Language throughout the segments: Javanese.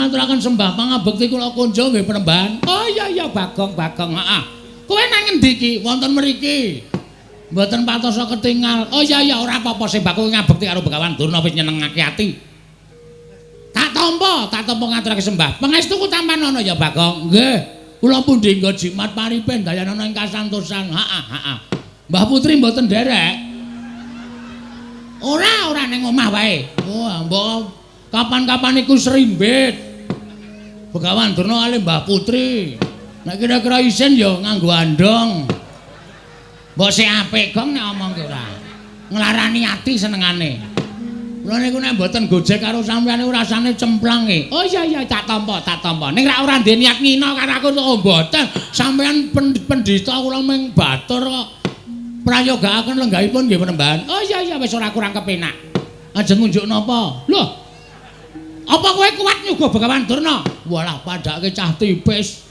ngaturaken sembah pangabekti kula kunjung nggih Penemban. Oh iya Bagong, heeh. Kowe nang ngendi iki? Wonten mriki. Mboten patosa ketingal. Oh iya ora apa-apa sembah kowe ngabekti karo Begawan Durna wis nyenengake ati. Tak tampa ngaturake sembah. Pangestuku tampan ana ya Bagong. Nggih. Kula pundi nggo jimat paripen dayanana ing kasantosan. Heeh. Mbah Putri mboten nderek. Ora ning omah wae. Oh, mbok kapan-kapan iku serimbit. Begawan Durna kali Mbah Putri. Nek kira-kira isin ya nganggo andong. Mbok sik apik gong nek omong ki ora. Nglarani ati senengane. Kula niku nek mboten gojek karo sampeyan niku rasane cemplang e. Oh iya tak tampa. Ning ora ndek niat ngina karo aku kok mboten. Sampeyan pendhita kula mung batur kok. Prayogakaken lenggahipun nggih Penemban. Oh iya wis ora kurang kepenak. Ajeng ngunjuk napa? Loh. Apa kowe kuat nyuguh Begawan Durna? Walah padake cah tipis.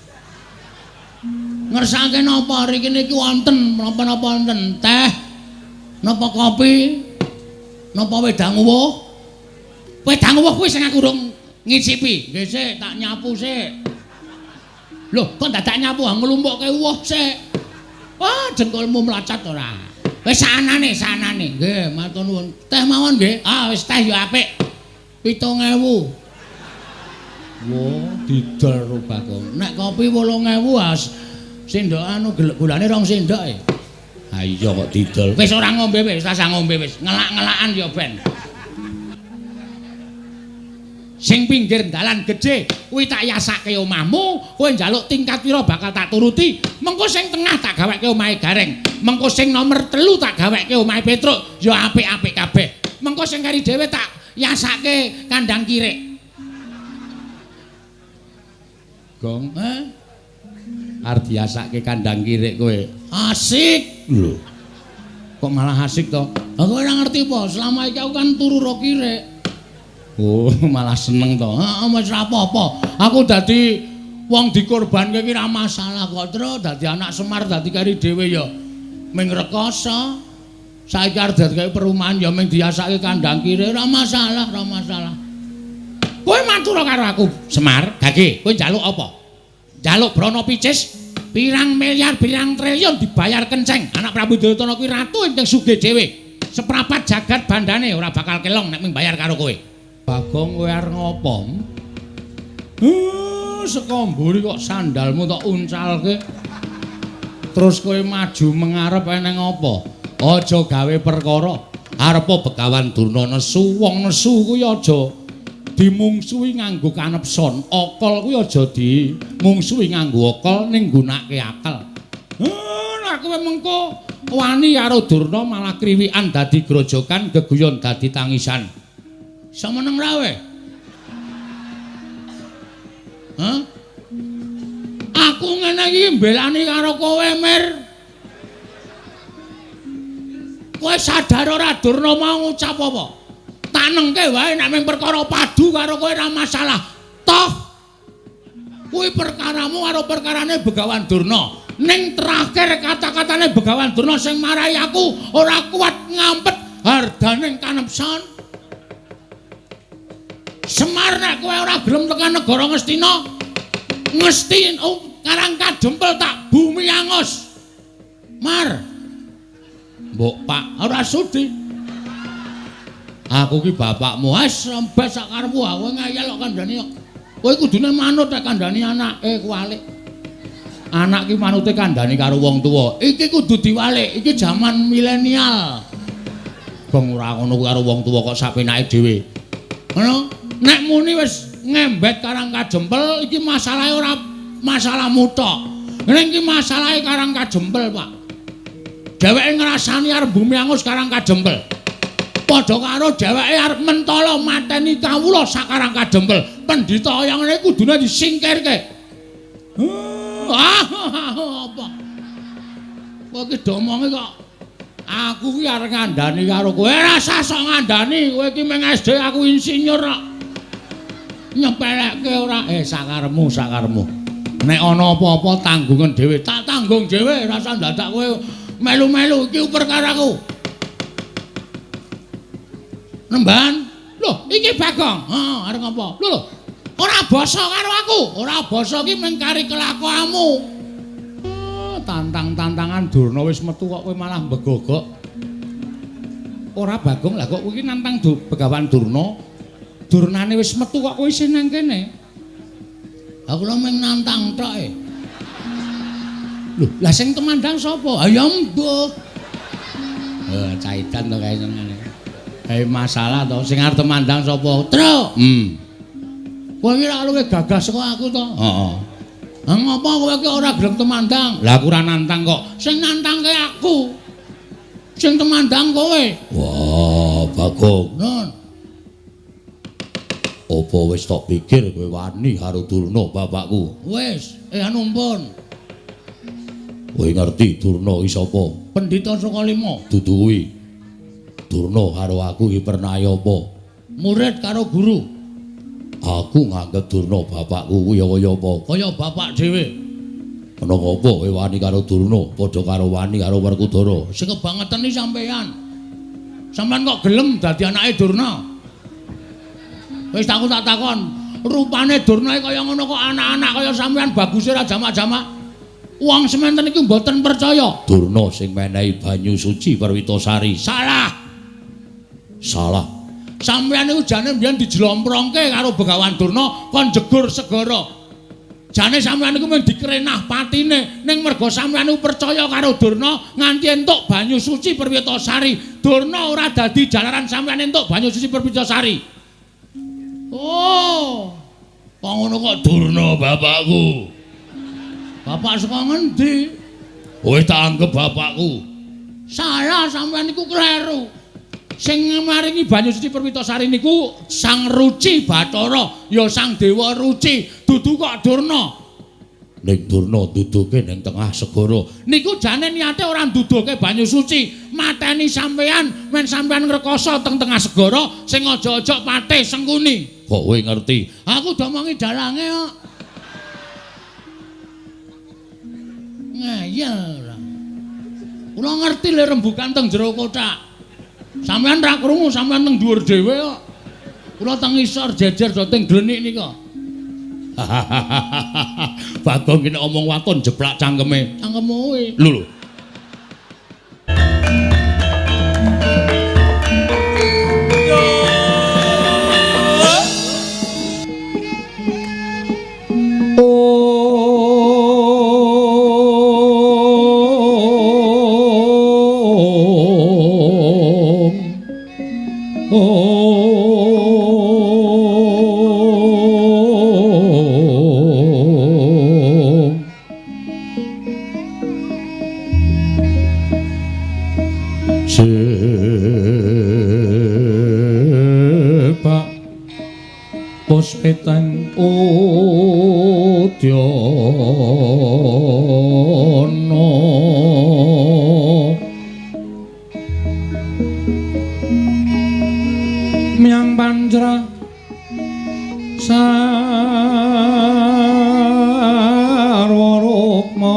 Ngersake napa riki niki wonten menapa-napa wonten teh? Napa kopi? Napa wedang uwuh? Wedang uwuh kuwi sing aku urung ngicipi. Nggih sik, tak nyapu sik. Loh, kok dadak nyapu nglumpukke uwuh sik. Wah, jengkolmu mlacat ora. Wis sanane. Nggih, matur nuwun. Teh mawon nggih. Ah, wis teh ya apik. 7.000. Wah, didol ro Bagong. Nek kopi 8.000 sendok anu gulane 2 sendok e. Ha iya kok didol. Wis ora ngombe wis, rasa ngombe wis. Ngelak-ngelakan ya ben. Sing pinggir dalan gedhe kuwi tak yasake omahmu, kowe njaluk tingkat pira bakal tak turuti. Mengko sing tengah tak gaweke omahe Gareng. Mengko sing nomor 3 tak gaweke omahe Petruk, ya apik-apik kabeh. Mengko sing kari dhewe tak yasake kandang kirik. Gong, arep diasake kandang kirik kowe. Asik lho. Kok malah asik to? Lah kowe ora ngerti apa? Selama iki aku kan turu ro kirik. Oh, malah seneng to. Heeh, wis ora apa-apa. Aku dadi wong dikorbanke iki ora masalah kok, Tru. Dadi anak Semar dadi kari dhewe ya ming rekoso. Saiki arep dadi perumahan ya ming diasake kandang kirik, ora masalah. Kowe matur karo aku, Semar. Gage, kowe njaluk apa? Njaluk brana picis, pirang miliar, pirang triliun dibayar kenceng. Anak Prabu Duryudana kuwi ratu ing sugih dhewe. Seprapat jagat bandane ora bakal kelong nek ming bayar karo kowe. Bagong kowe arep ngopo? Saka mburi kok sandalmu tok uncalke. Terus kowe maju mengarep eneng apa? Aja gawe perkara. Arepa Begawan Durna nesu, wong nesu kuwi aja dimungsuhi nganggo kanepson. Okol kuwi aja dimungsuhi nganggo okol ning nggunakake akal. Nek kowe mengko wani karo Durna malah kriwikan dadi grojokan, geguyon dadi tangisan. Semeneng ra we? Hah? Aku ngene iki mbelani karo kowe, Mir. Kowe sadar ora Durna mau ngucap apa? Tak nengke wae nek mung perkara padu karo kowe ora masalah. Toh kuwi perkaramu karo perkarane Begawan Durna. Ning terakhir kata-katane Begawan Durna sing marahi aku ora kuat ngampet hardaning kanepson. Semar nek kowe ora gelem tekan negara Ngastina, Ngastin Karang Kadempel tak bumi angus. Mar. Mbok Pak, ora sudi. Aku ki bapakmu, wis rembes sak karepmu, kowe ngayal kok kandhani kok. Kowe kudune manut nek kandhani anake kuwalik. Anak ki manute kandhani karo wong tuwa. Iki kudu diwalik, iki jaman milenial. Bong ora ngono karo wong tuwa kok sapenake dhewe. Ngono? Nek muni wis ngembet Karang Kadempel iki masalahe ora masalahmu tok. Ning iki masalahe Karang Kadempel, Pak. Dheweke ngrasani arep bumi angus Karang Kadempel. Padha karo dheweke arep mentala mateni kawula sak Karang Kadempel. Pendhita kaya ngene kudune disingkirke. Apa? Kowe iki domonge kok aku ki arep ngandani karo kowe. Ora usah sok ngandani, kowe iki mung SD aku insinyur kok. Nyepelekke ora sakaremu. Nek ana apa-apa tanggungan dhewe, tak tanggung dhewe, ora usah dadak kowe melu-melu iki perkaraku. Nemban. Loh, iki Bagong. Arep ngopo? Lho. Ora basa karo aku, ora basa ki mengkari kelakuanmu. Tantang-tantangan Durna wis metu kok kowe malah mbegogok. Ora Bagong, lah kok kowe iki nantang Begawan Durna. Durnane wis metu kok kowe isih nang kene. Aku lho mung nantang tok e. Lho, lah sing temandang sapa? Ha ya mbok. Caitan to kae senengane. Masalah to sing arep temandang sapa? Truk. Kowe iki ra luwih gagas kok aku to. Heeh. Ngapa kowe iki ora gelem temandang? Lah aku ora nantang kok. Sing nantangke aku. Sing temandang kowe. Wah, Bagong. Nun. Apa wis tok pikir kowe wani karo Durna bapakku? Wis, anumpun. Kowe ngerti Durna iki sapa? Pendhita Sukalima. Dudu kuwi. Durna karo aku iki pernah apa? Murid karo guru. Aku nganggep Durna bapakku kuwi kaya apa? Kaya bapak dhewe. Ana apa kowe wani karo Durna padha karo wani karo Werkudara? Sing kebangeteni sampean. Sampean kok gelem dadi anake Durna? Wis tak takon, rupane Durna kaya ngono kok anak-anak kaya sampean baguse ra jamak-jamak. Wong sementen iki mboten percaya. Durna sing menehi banyu suci Perwitasari. Salah. Salah. Sampeyan niku jane mbiyen dijlomprongke karo Begawan Durna kon jegur segara. Jane sampeyan niku mung dikrenah patine ning mergo sampeyan niku percaya karo Durna nganti entuk banyu suci Perwitasari. Durna ora dadi jalaran sampeyan entuk banyu suci Perwitasari. Oh. Kok ngono kok Durna bapakku. Bapak saka ngendi? Kowe tak anggap bapakku. Salah sampeyan niku kleru. Sing maringi banyu suci Perwitasari niku Sang Ruci Bathara, ya Sang Dewa Ruci, dudu kok Durna. Ning Durna duduke ning tengah segara. Niku jane niate ora nduduke banyu suci, mateni sampean, men sampean ngrekoso teng tengah segara sing aja-aja patih sengkuni. Kok kowe ngerti? Aku domongi dalange kok. Ngeyel ora. Kula ngerti le rembugan teng jero kotak. Sampeyan ra krungu, sampeyan teng dhuwur dhewe kok. Kula teng isor jejer do teng glenik nika. Bagong ki nek omong waton jeplak cangkeme. Cangkemmu kowe. Lho. Petang Udyono Miang Panjra Sarwa Rukma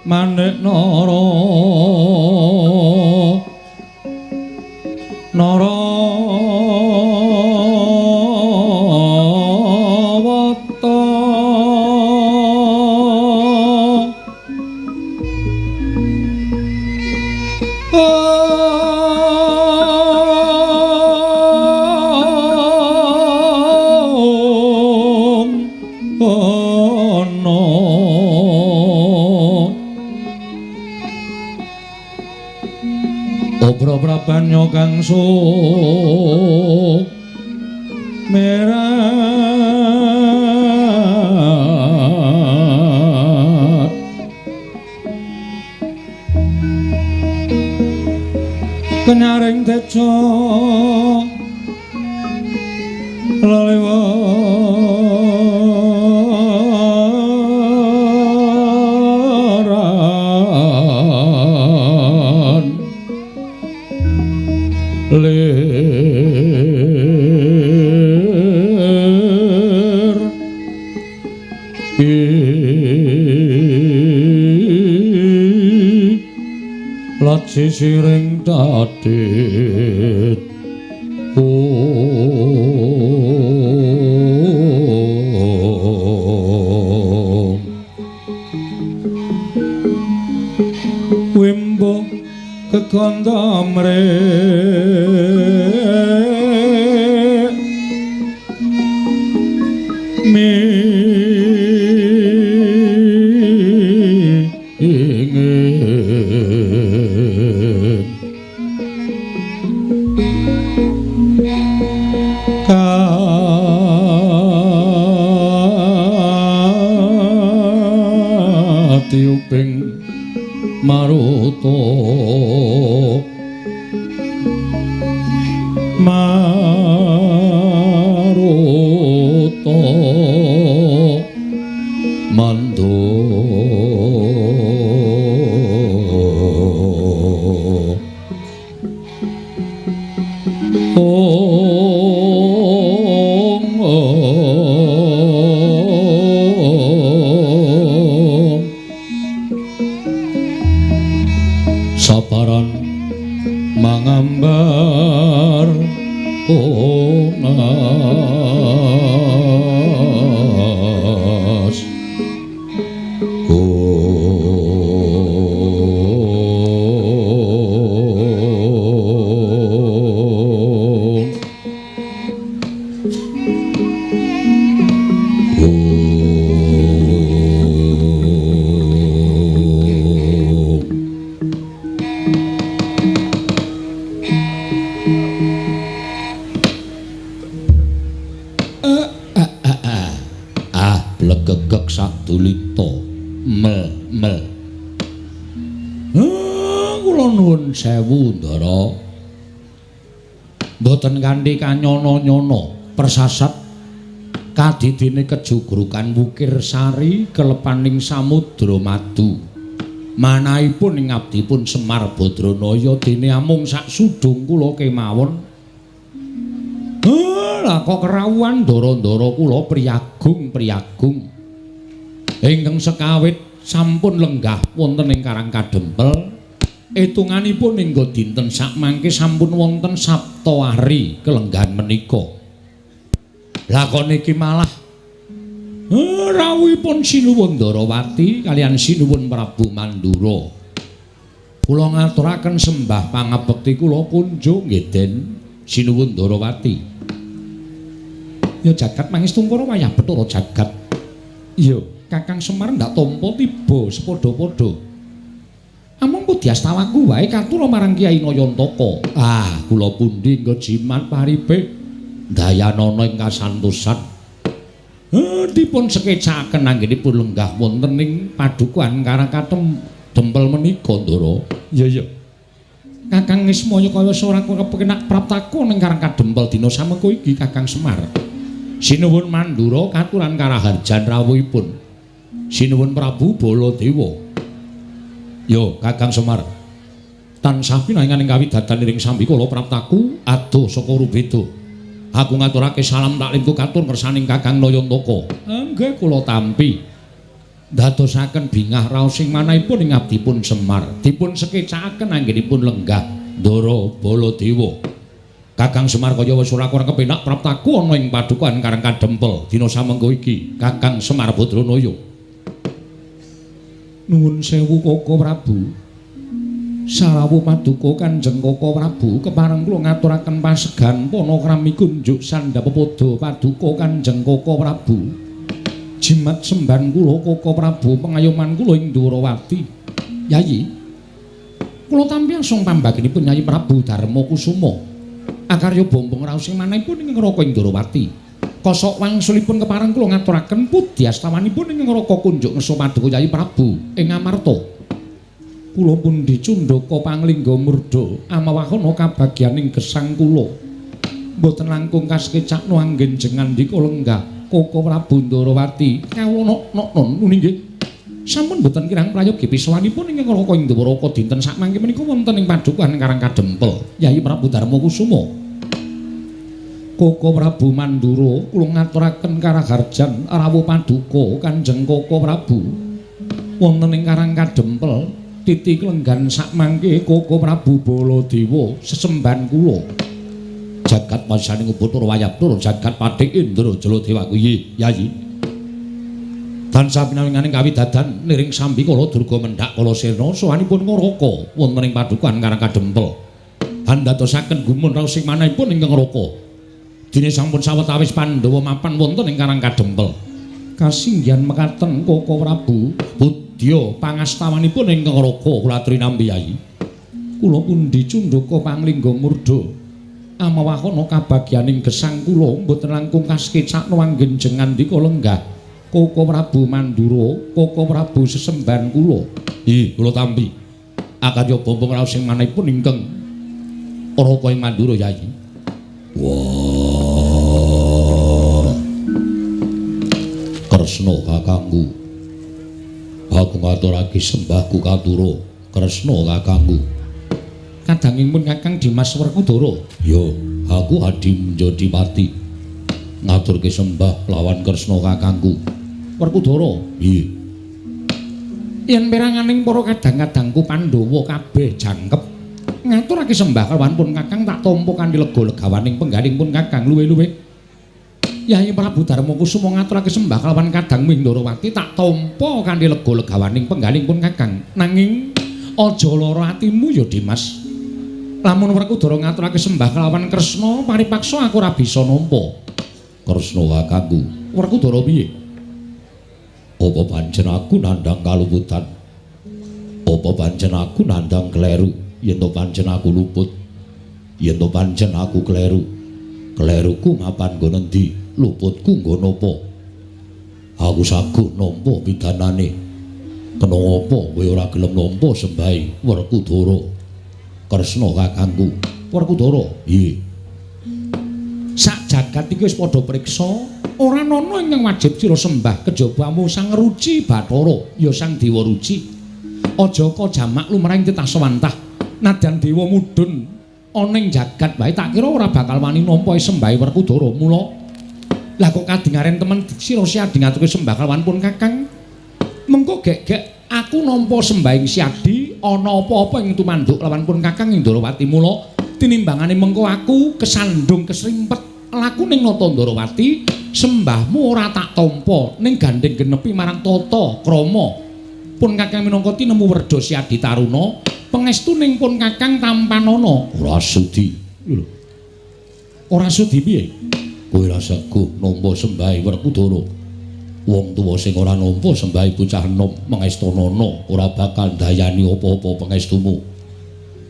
Manik Nara Narawata Prabanyo kang sumerat kenyaring tejo lir laji siring dadit wimbo kekondamre tiuping maruto mando saparan mangambar onas legegek sadulita mel kula nuwun sewu ndara mboten kanthi kanyono-nyono persasat kadidine kejugrukan Wukir Sari kelepaning samudra madu manahipun ing abdipun Semar Badranaya dene amung sak sudung kula kemawon lah kok kerawuhan ndara-ndara kula priyagung ingkang sekawit sampun lenggah wonten ing Karang Kadempel etunganipun ingga dinten sakmangke sampun wonten Sabta Ari kelenggahan menika lah kok niki malah rawuhipun Sinuwun Ndarawati kaliyan Sinuwun Prabu Mandura kula ngaturaken sembah pangabekti kula kunjuk nggih Den Sinuwun Ndarawati ya jagat mangestungkara wayah Bathara jagat iya Kakang Semar ndak tampa tiba sepadha-padha amung Pudyastawaku wae katura marang Kyai Nayantaka kula pundi nggo jimat paribe dayanana ing kasantosan dipun sekecakaken anggenipun lenggah wonten ing padukuhan Karang Kadempel menika Ndara iya Kakang Nismaya kaya ora kepenak praptaku ning Karang Kadempel dina samengko iki Kakang Semar Sinuwun Mandura katuran karaharjan rawuhipun Sinuwun Prabu Baladewa yo Kakang Semar tansah pinangan ing kawidadan ing sambi kala praptaku adoh saka rubeda aku ngaturake salam taklimku katur ngersaning Kakang Nayantaka nggih kula tampi dadosaken bingah raos sing manahipun ing abdipun Semar dipun sekecakaken anggenipun lenggah Ndara Baladewa Kakang Semar kaya wis ora kurang kepenak praptaku ana ing padukuhan Karang Kadempel dina samengko iki Kakang Semar Badranaya nuwun sewu Koko Prabu sarawuh paduka Kanjeng Koko Prabu kepareng kula ngaturaken pasegan panakrami kunjuk sandhapada paduka Kanjeng Koko Prabu jimat semban kula Koko Prabu pengayoman kula ing Ndarawati Yayi kula tampi asung pambagenipun Yayi Prabu Darma Kusuma akarya bombong raos sing manahipun ing ngraka ing Ndarawati kosok wangsulipun kepareng kula ngaturaken pudyastawanipun ing ngraka kunjuk ngersa paduka Yayi Prabu ing Amarta kula pun dicundhaka panglingga murda amawahana kabagyaning gesang kula mboten langkung kasekecakno anggen jengandika lenggah Koko Prabu Ndarawati kawula non nggih sampun boten kirang prayogi pisawanipun ing ngraka ing Ndawaraka dinten sakmangke menika wonten ing padukuhan Karang Kadempel Yayi Prabu Darma Kusuma Koko Prabu Mandura kula ngaturaken karaharjan rawuh paduka Kanjeng Koko Prabu wonten ing Karang Kadempel titi klenggan sak mangke Koko Prabu Baladewa sesemban kula jagat masaning ubutur wayaptur jagat pathik Indra Jaladewa kuwi yayi tansah pinawinganing kawidadan niring sambi kala durga mendhak kala sirna sawanipun ngaraka wonten ing padukan Karang Kadempel handadosaken gumun raos sing manahipun ingkang ngaraka dene sampun sawetawis Pandhawa mapan wonten ing Karang Kadempel kasinggihan mekaten Koko Prabu budya pangastawanipun ingkang ngaraka kula aturi nampi yayi kula pundi cundhaka panglingga murda amawahana kabagyaning gesang kula mboten langkung kaskecakna anggen jengandika lenggah Koko Prabu Mandura Koko Prabu sesemban kula kula tampi akadya bombong raos sing manahipun ingkang Raka ing Mandura yayi wah Kresna kakangku aku ngaturake sembahku katura Kresna kakangku kadangipun Kakang Dimas Werkudara ya aku Adi Menjadipati ngaturke sembah lawan Kresna kakangku Werkudara iya yen peranganing para kadang-kadangku Pandhawa kabeh jangkep ngaturake sembah kalawan pun Kakang tak tampa kanthi lega legawaning penggaling pun Kakang luwe-luwe Yayi Prabu Darma Kusuma ngaturake sembah kalawan Kadang Mindharawati tak tampa kanthi lega legawaning penggaling pun Kakang nanging aja lara atimu ya Dimas lamun Werkudara ngaturake sembah kalawan Kresna paripaksa aku ora bisa nampa Kresna kakangku Werkudara piye apa pancen aku nandhang kaluputan apa pancen aku nandhang kleru yen to pancen aku luput yen to pancen aku kleru kleruku mapan nggo endi luputku nggo napa aku saguh nampa pidanane kena apa kowe ora gelem nampa sembahe Werkudara Kresna kakangku Werkudara iya sak jagat iki wis padha priksa ora ana ingkang wajib sira sembah kejabamu Sang Ruci Bathara ya Sang Dewa Ruci aja ka jamak lumrahing titah sawantah nadyan dewa mudhun ana ing jagat wae tak kira ora bakal wani nampa sembahe Werkudara mula lah kok kadingaren temen sira siadi ngaturke sembah kalawan pun Kakang mengko gek-gek aku nampa sembahing siadi ana apa-apa ing tumanduk lawan pun Kakang Indrawati mula tinimbangane mengko aku kesandung kesrimpet laku ning Nata Ndrawati sembahmu ora tak tampa ning gandeng genepi marang tata krama pun Kakang minangka tinemu werda siadi taruna pangestu ning pun Kakang tampanana ora sudi lho ora sudi piye kowe rasa go nampa sembahe Werkudara wong tuwa sing ora nampa sembahe bocah enom mengestanana ora bakal ndayani apa-apa pangestumu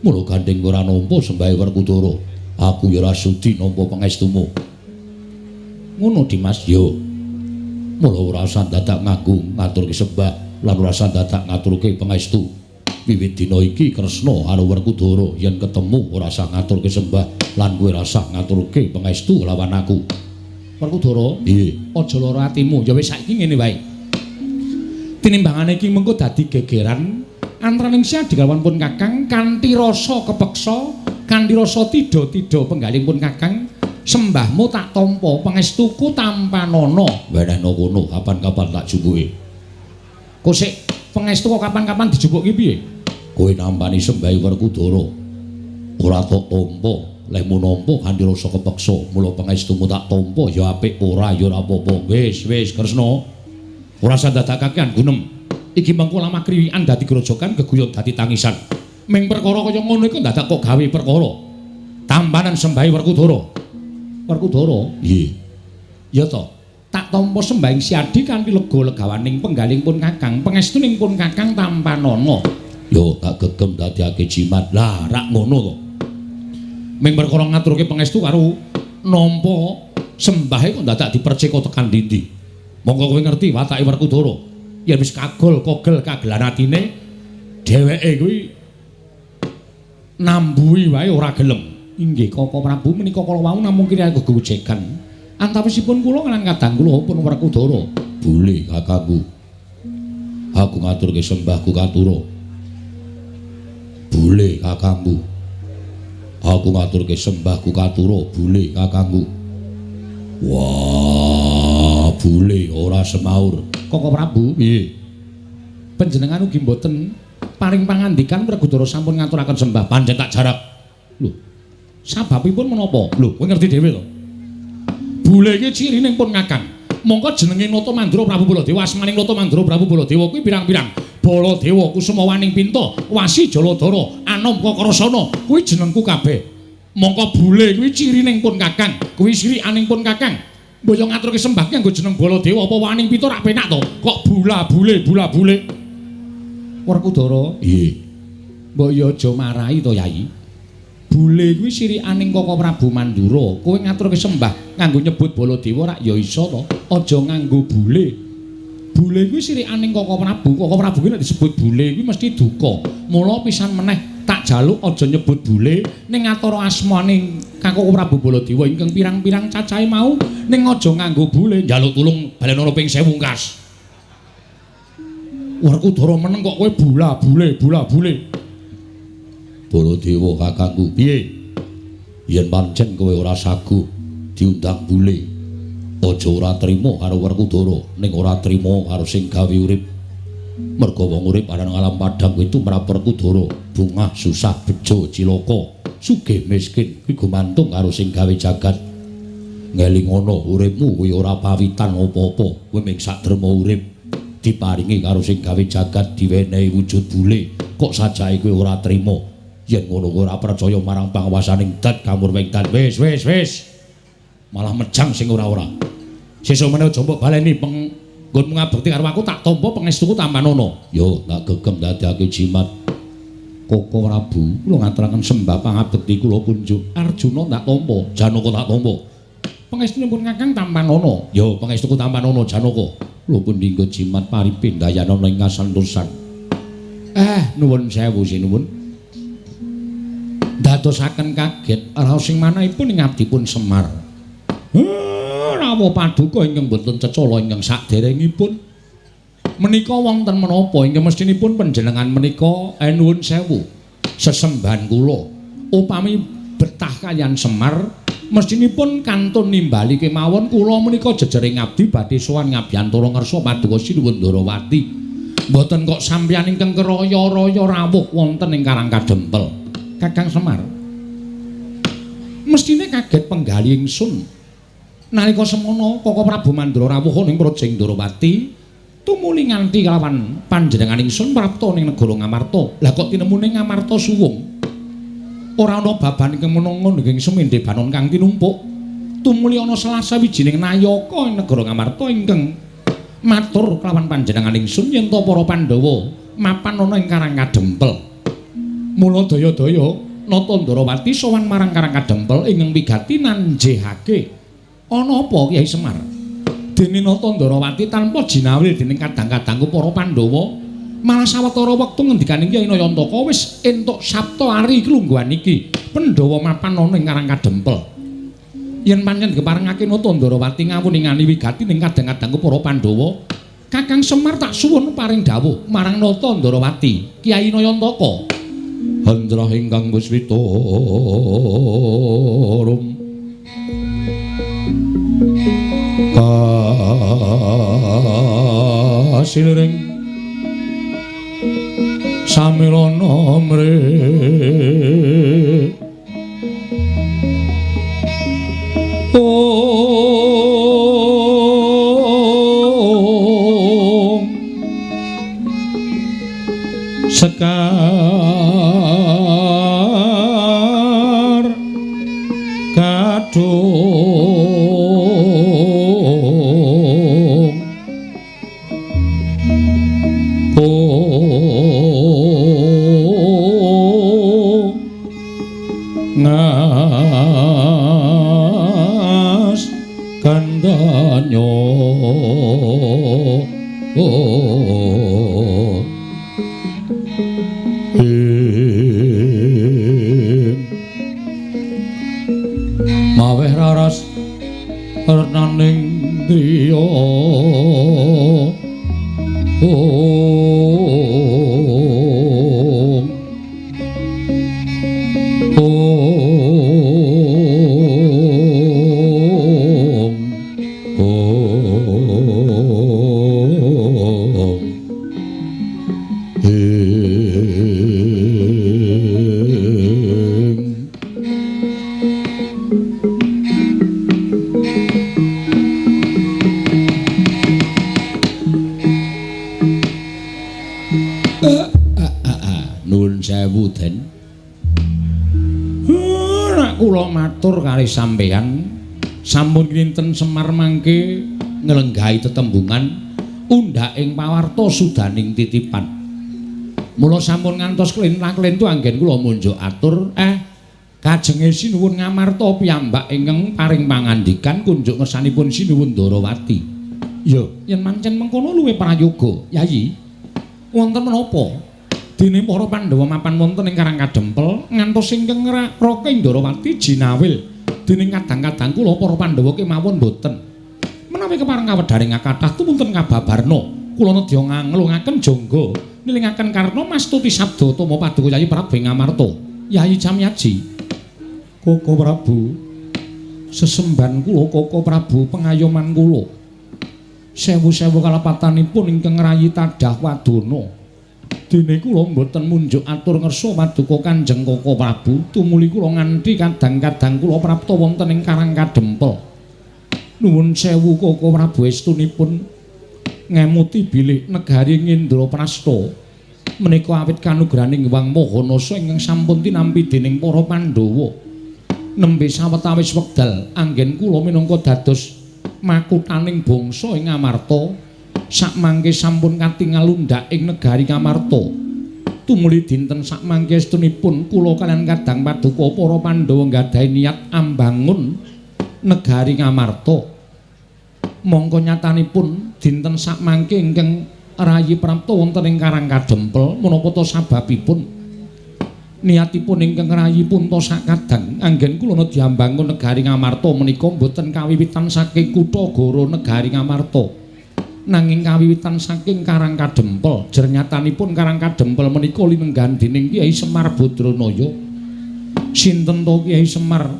mula gandeng ora nampa sembahe Werkudara aku ya ora sudi nampa pangestumu ngono Dimas yo mula ora usah dadak nganggo ngaturke sembah lan ora usah dadak ngaturke pangestu wiwit dina iki Kresna karo Werkudara yen ketemu ora usah ngaturke sembah lan kowe ora usah ngaturke pangestu lawan aku Werkudara nggih aja lara atimu ya wis saiki ngene wae tinimbangane iki mengko dadi gegeran antaraning siadi kalawan pun Kakang kanthi rasa kepeksa kanthi rasa tida-tida penggaling pun Kakang sembahmu tak tampa pangestuku tampanana wenehna kono kapan-kapan tak jumbuke kok sik pangestu kok kapan-kapan dijumbuke piye kowe nampani sembahe Werkudara ora tok tampa lemu nampa kanthi rasa kepeksa mula pangestumu tak tampa ya apik ora ya ora apa-apa wis Kresna ora usah dadakake gunem iki mengko lamah kriwikan dadi grojokan geguyon dadi tangisan ming perkara kaya ngono iku dadak kok gawe perkara tampanan sembahe Werkudara nggih ya to tak tampa sembahing siadi kanthi lega legawaning penggaling pun Kakang pangestuning pun Kakang tampanana yo tak gegem dadiake jimat lah rak ngono to ming perkara ngaturke pangestu karo nampa sembahe kok dadak dipercaya tekan ndi monggo kowe ngerti watake Werkudara yen wis kagol kogel kagelan atine dheweke kuwi nambuhi wae ora gelem inggih Koko Prabu menika kala wau namung kirang gegojekan antawisipun kula lan kadang kula pun Werkudara boleh kakangku aku ngaturke sembahku katura boleh kakangku aku ngaturke sembahku katura boleh kakangku wah boleh ora semaur Koko Prabu nggih panjenengan ugi mboten paring pangandikan Werkudara sampun ngaturaken sembah panjen tak jarak. Lho, sababipun menapa? Lho, kowe ngerti dhewe to. Bule iki cirine pun Kakang. Mongko jenenge Nata Mandura Prabu Baladewa, asmaning Nata Mandura Prabu Baladewa kuwi pirang-pirang. Baladewa Kusumawaning Pinta, Wasi Jaladara, Anamka Krasana, kuwi jenengku kabeh. Mongko bule kuwi cirine pun Kakang, kuwi sirikaning pun Kakang. Mbaya ngaturke sembah kanggo jeneng Baladewa apa Waning Pinta rak penak to? Kok bula-bule. Werkudara, nggih. Mbok ya aja marahi to, Yai. Bule kuwi sirikaning Kaka Prabu Mandura. Kowe ngaturke sembah nganggo nyebut Baladewa rak ya isa to. Aja nganggo bule. Bule kuwi sirikaning Kaka Prabu. Kaka Prabu kuwi nek disebut bule kuwi mesti duka. Mula pisan meneh tak jaluk aja nyebut bule ning ngatara asmaning Kaka Prabu Baladewa ingkang pirang-pirang cacahe mau ning aja nganggo bule. Njaluk tulung balenono ping 1000 kas. Werkudara meneng kok kowe bula-bule. Baladewa kakangku, piye? Yen pancen kowe ora saguh diundang bule, aja ora trima karo Werkudara, ning ora trima karo sing gawe urip. Merga wong urip ana alam padhang kuwi tumrap Werkudara, bungah susah bejo cilaka, sugih miskin kuwi gumantung karo sing gawe jagat. Ngelingono uripmu kuwi ora pawitan apa-apa, kowe mung sak drema urip diparingi karo sing gawe jagat diwenehi wujud bule, kok sajake kowe ora trima. Yen ngono ora percaya marang panguwasaning dat kamurwengtan. Wis. Malah mejang sing ora-ora. Sesuk meneh aja mbok baleni nggonmu ngabekti karo aku tak tampa pangestuku Tampanono. Yo, tak gegem dadekake jimat. Koko Prabu, kula ngaturaken sembah pangabekti kula kunjuk. Arjuna tak tampa, Janaka tak tampa. Pangestunipun Kakang Tampanono. Yo, pangestuku Tampanono Janaka. Kula pun dinggo jimat paripindayana ing kasantosan. Nuwun sewu sinuwun. Dadosaken kaget raos sing manahipun ing abdipun Semar. Rawa paduka ingkang boten cecala ingkang saderengipun. Menika wonten menapa ingkang mestinipun panjenengan menika nuwun sewu. Sesembahan kula upami betah kaliyan Semar mestinipun kantun nimbali kemawon kula menika jejering abdi badhe sowan ngabiyantara ngersa paduka Sinuwun Ndarawati. Mboten kok sampeyan ingkang keraya-raya rawuh wonten ing Karang Kadempel. Kakang Semar, mestine kaget penggali ingsun. Nalika semono Kaka Prabu Mandura rawuh ning Projeng Ndarawati, tumuli nganti kalawan panjenengan ingsun prapta ning negara Ngamarta. Lah kok tinemu ning Ngamarta suwung. Ora ana baban ingkang menanga ing semende banon kang tinumpuk. Tumuli ana salah sawijining nayaka ing negara Ngamarta ingkang matur kalawan panjenengan ingsun yen ta para Pandhawa mapan ana ing Karang Kadempel. Mula daya-daya Nata Ndarawati sowan marang Karang Kadempel ingkang wigati nanjehake ana apa Kyai Semar. Dene Nata Ndarawati tanpa jinawil dening kadang-kadangku para Pandhawa malah sawetara wektu ngendikaning Kyai Nayantaka wis entuk sabta ari klungguhan iki Pandhawa mapan ana ing Karang Kadempel. Yen pancen keparengake Nata Ndarawati ngawuningani wigati ning kadang-kadangku para Pandhawa, Kakang Semar tak suwun paring dawuh marang Nata Ndarawati, Kyai Nayantaka. Handrah ingkang Puswita rum kasilring samirana mre sekar kadung ngas kandanyo maweh raras renaning driya Nuwun sewu, Den. Nek kula matur kalih sampeyan sampun kinten Semar mangke nglenggahi tetembungan undhaking pawarta sudaning titipan. Mula sampun ngantos klentu anggen kula munjuk atur kajenge Sinuwun Ngamarta piyambak ingkang paring pangandikan kunjuk ngersanipun Sinuwun Darawati. Ya, yen pancen mengkono luwih prayoga, Yayi. Wonten menapa? Dene para Pandhawa mapan wonten ing Karang Kadempel ngantos ingkang Raka Darawati jinawil dening kadang-kadang kula para Pandhawa kemawon boten. Menawi kepareng kawedaring kathah tumunten kababarna, kula nedya nglungaken jangga nilingaken karna mastuti sabda Tama Paduka Yayi Prabu Ngamarta. Yayi Camyaji. Koko Prabu, sesemban kula Koko Prabu pengayoman kula. Sewu-sewu kalepatanipun ingkang rayi tadah wadana. Dene kula mboten munjuk atur ngersa Paduka Kanjeng Koko Prabu, tumuli kula nganthi kadang-kadang kula prapta wonten ing Karang Kadempel. Nuwun sewu Koko Prabu estunipun ngemuti bilih negari Ngendraprasta. Menika awit kanugraning Hyang Mahanasa ingkang sampun tinampi dening para Pandhawa. Nembe sawetawis wekdal anggen kula minangka dados makutaning bangsa ing Ngamarta sakmangke sampun katingal lundhak ing negari Ngamarta. Tumuli dinten sakmangke estunipun kula kaliyan Kadang Paduka para Pandhawa nggadahi niat ambangun negari Ngamarta. Mongko nyatanipun dinten sakmangke ingkang rayi prapta wonten ing Karang Kadempel menapa ta sababipun niatipun ingkang rayi punta sakadang anggen kula nedya mbangun negari Ngamarta menika boten kawiwitan saking kutha Goro negari Ngamarta nanging kawiwitan saking Karang Kadempel. Jernyatanipun Karang Kadempel menika linenggan dening Kyai Semar Badranaya. Sinten to Kyai Semar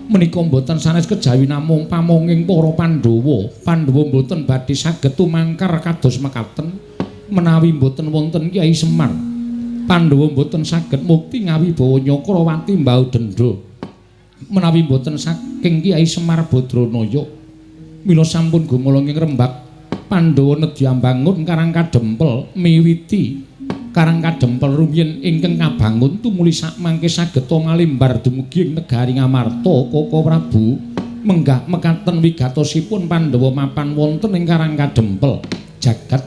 menika boten sanes kejawi namung pamonging para Pandhawa. Pandhawa boten badhe saged tumangkar kados mekaten menawi boten wonten Kyai Semar. Pandhawa boten saged mukti ngawibawa Nyakrawati mbau dendha menawi boten saking Kyai Semar Badranaya. Mila sampun gumulung ing rembag Pandhawa nedya mbangun Karang Kadempel miwiti Karang Kadempel rumiyin ingkang kabangun tumuli sakmangke saged malimbar dumugi ing negari Ngamarta. Koko Prabu menggah mekaten wigatosipun Pandhawa mapan wonten ing Karang Kadempel jagat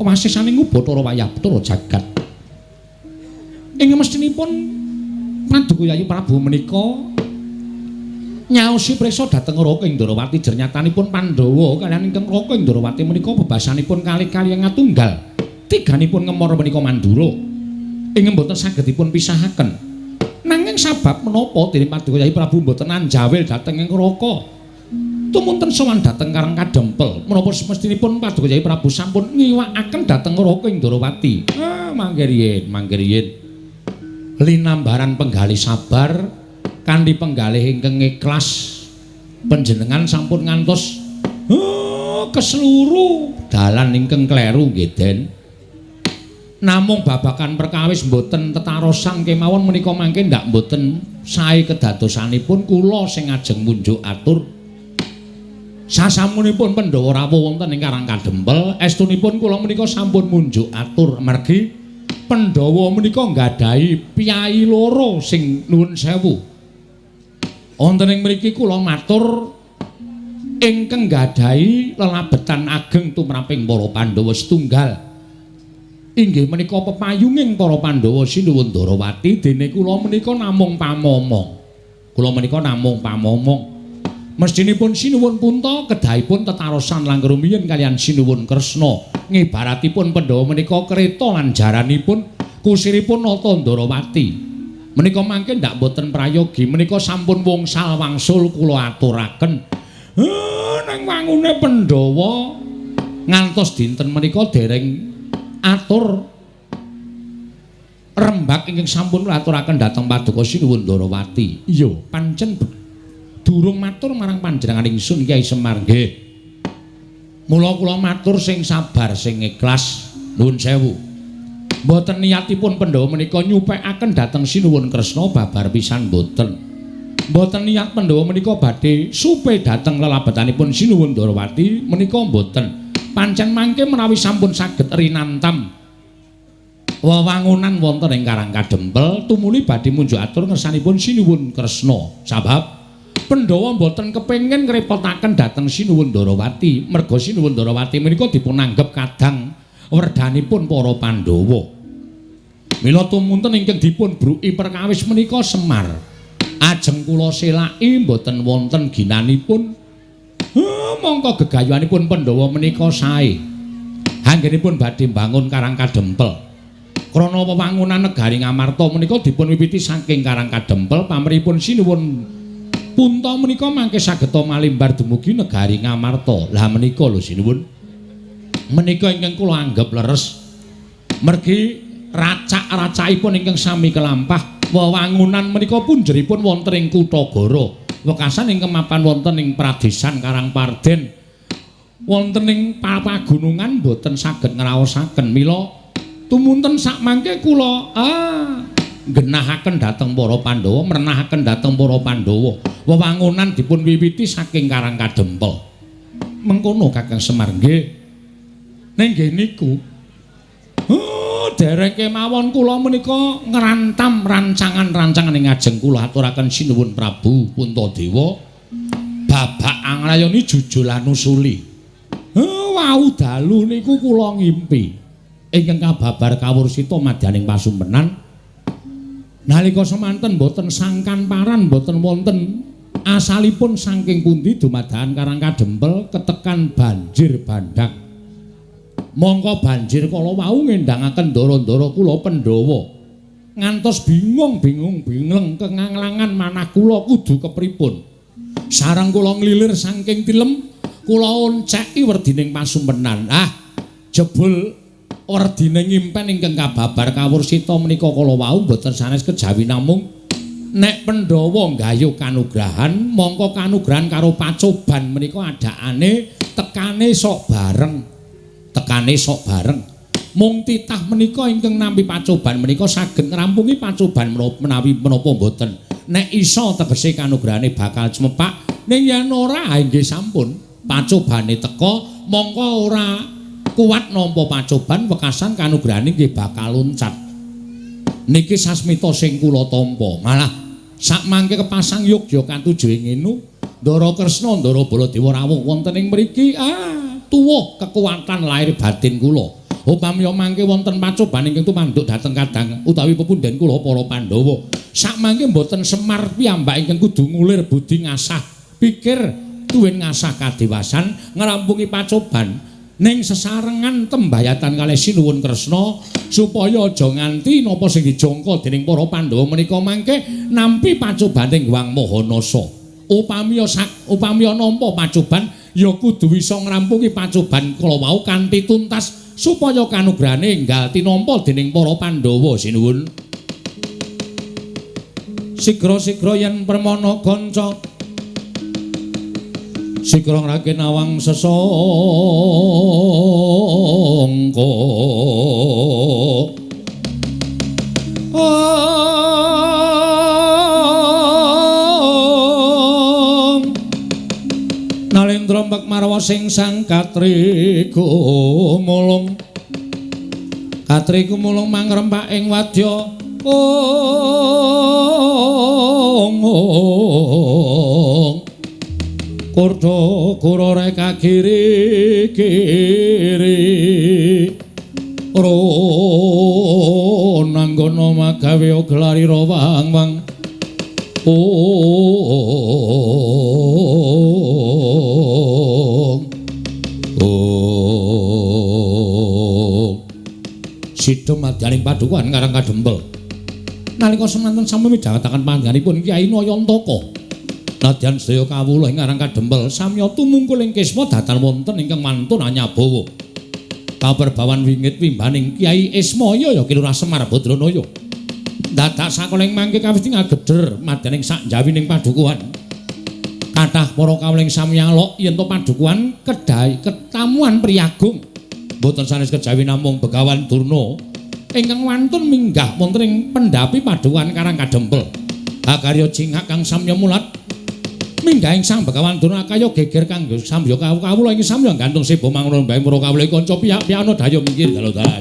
wasisaning Bathara Wayabtara jagat. Ing mestinipun Paduka Yayi Prabu menika nyaosi prisa dhateng Raka Indrawati. Jernyatanipun Pandhawa kaliyan ingkang Raka Indrawati menika bebasanipun kalih-kalih ngatunggal. Tiganipun ngemor menika Mandura. Ing mboten sagedipun pisahaken. Nanging sabab menapa dening Paduka Yayi Prabu mboten anjawil dhateng ing Raka. Tumunten sowan dhateng Karang Kadempel. Menapa semestinipun Paduka Yayi Prabu sampun ngiwakaken dhateng Raka Indrawati. Mangke riyin. Linambaran penggalih sabar kanthi penggalih ingkang ikhlas panjenengan sampun ngantos keseluruh dalan ingkang kleru nggih Den. Namung babakan perkawis mboten tetarosan kemawon menika mangke ndak mboten sae kedadosanipun kula sing ajeng munjuk atur. Sasamunipun Pandhawa rawuh wonten ing Karang Kadempel estunipun kula menika sampun munjuk atur margi Pandhawa menika nggadahi piyai loro sing nuwun sewu. Wonten ing mriki kula matur ingkang nggadahi lelabetan ageng tumraping para Pandhawa setunggal. Inggih menika pepayunging para Pandhawa Sinuwun Darawati dene kula menika namung pamomong. Mestinipun Sinuwun Punta kedahipun tetarosan langkung rumiyin kaliyan Sinuwun Kresna. Ngibaratipun Pandhawa menika kreta lan jaranipun kusiripun Nata Ndarawati. Menika mangke ndak boten prayogi menika sampun wungsal wangsul kula aturaken. Nang wangune Pandhawa ngantos dinten menika dereng atur rembag ingkang sampun kula aturaken dhateng Paduka Sinuwun Ndarawati. Iya, pancen durung matur marang panjenengan ingsun Kyai Semar nggih. Mula kula matur sing sabar sing ikhlas. Nuwun sewu. Mboten niatipun Pandhawa menika nyupekaken dhateng Sinuwun Kresna babar pisan mboten. Mboten niat Pandhawa menika badhe supe dhateng lelabetanipun Sinuwun Ndarawati menika mboten. Pancen mangke menawi sampun saged rinantam wewangunan wonten ing Karang Kadempel tumuli badhe munjuk atur ngersanipun Sinuwun Kresna. Sabab Pandhawa mboten kepengin ngrepotaken dhateng Sinuwun Ndarawati, merga Sinuwun Ndarawati menika dipunanggep kadang werdanipun para Pandhawa. Mila tumunten ingkang dipun bruki perkawis menika Semar. Ajeng kula selaki mboten wonten ginanipun. Mongko gegayuhanipun Pandhawa menika sae. Anggenipun badhe mbangun Karang Kadempel. Krana wewangunan negari Ngamarta menika dipun wiwiti saking Karang Kadempel pamrihipun Sinuwun Punta menika mangke sageta malimbar dumugi negari Ngamarta. Lah menika lho Sinuwun. Menika ingkang kula anggap leres. Mergi racak-racakipun ingkang sami kelampah. Wewangunan menika punjeripun wonten ing Kutagara. Wekasan ingkang mapan wonten ing Pradesan Karangparden. Wonten ing pagunungan boten saged ngraosaken. Mila tumunten sakmangke kula genahaken dhateng para Pandhawa, mrenahaken dhateng para Pandhawa. Wewangunan dipun wiwiti saking Karang Kadempel. Mengkono Kakang Semar nggih. Ning nggih niku. Dereng kemawon kula menika ngrantam rancangan-rancangan ing ajeng kula aturaken Sinuwun Prabu Puntadewa. Babak angrayoni jujulan usuli. Wau dalu niku kula ngimpi. Ingkang kababar kawursita madyaning pasumpenan. Nalika semanten boten sangkan paran boten wonten asalipun saking pundi dumadakan Karang Kadempel ketekan banjir bandhak. Mongko banjir kala wau ngendhangaken ndara-ndara kula Pandhawa. Ngantos bingung kenganglangan manah kula kudu kepripun. Sareng kula nglilir saking tilem kula onceki werdining pasumpenan. Jebul werdine ngimpen ingkang kababar kawursita menika kala wau boten sanes kejawi namung nek Pandhawa nggayuh kanugrahan mongko kanugrahan karo pacoban menika adakane tekane sok bareng mung titah menika ingkang nampi pacoban menika saged ngrampungi pacoban menawi menapa boten nek iso tegese kanugrahane bakal cemepak ning yen ora inggih sampun pacobane teka mongko ora kuat nampa pacoban wekasan kanugrahane nggih bakal luncat. Niki sasmita sing kula tampa. Malah sakmangke kepasang Yogya katuju ing ngenu Ndara Kresna Ndara Baladewa rawuh wonten ing mriki tuwuh kekuatan lahir batin kula. Upami mangke wonten pacoban ingkang tumanduk dhateng kadang utawi pepundhen kula para Pandhawa. Sakmangke mboten Semar piyambak ingkang kudu ngulir budi ngasah pikir tuwin ngasah kadewasan ngrampungi pacoban. Ning sesarengan tembayatan kalih Sinuwun Kresna supaya aja nganti napa sing dijangka dening para Pandhawa menika mangke nampi pacobane Hyang Mahanasa. Upami nampa pacoban ya kudu bisa ngrampungi pacoban kala wau kanthi tuntas supaya kanugrahane enggal tinampa dening para Pandhawa Sinuwun. Sigra-sigra yen permana kanca Sikrong rakin awang sesongko Nalendra mbek marwa sing sang Katri gumulung mangrempak ing wadya Kurdo kurore kagiri ro nanggono magawe gelari rawang Sida madyaning padukuhan Karang Kadempel nalika semanten sami midhangetaken panjenenganipun Kyai Nayantaka nadyan sedaya kawula ing Karang Kadempel samya tumungkul ing kisma datan wonten ingkang mantun anyabawa kaperbawan wingit wimbaning Kyai Ismaya ya Kilurah Semar Badranaya dadak sakoling mangke kawis ngageder madyaning sak jawining padukuhan kathah para kawuling samyalok yen to padukuhan kedai ketamuan priyagung boten sanes kejawi namung Begawan Durna ingkang wantun minggah wonten ing pendhapi padukuhan Karang Kadempel akarya jingak kang samya mulat minggah ing sang Begawan Durna kaya geger kanggo samya kawula ing samya gantung sebo mangun bae para kawula kanca piyak-piyana dayo minggir dalu dalan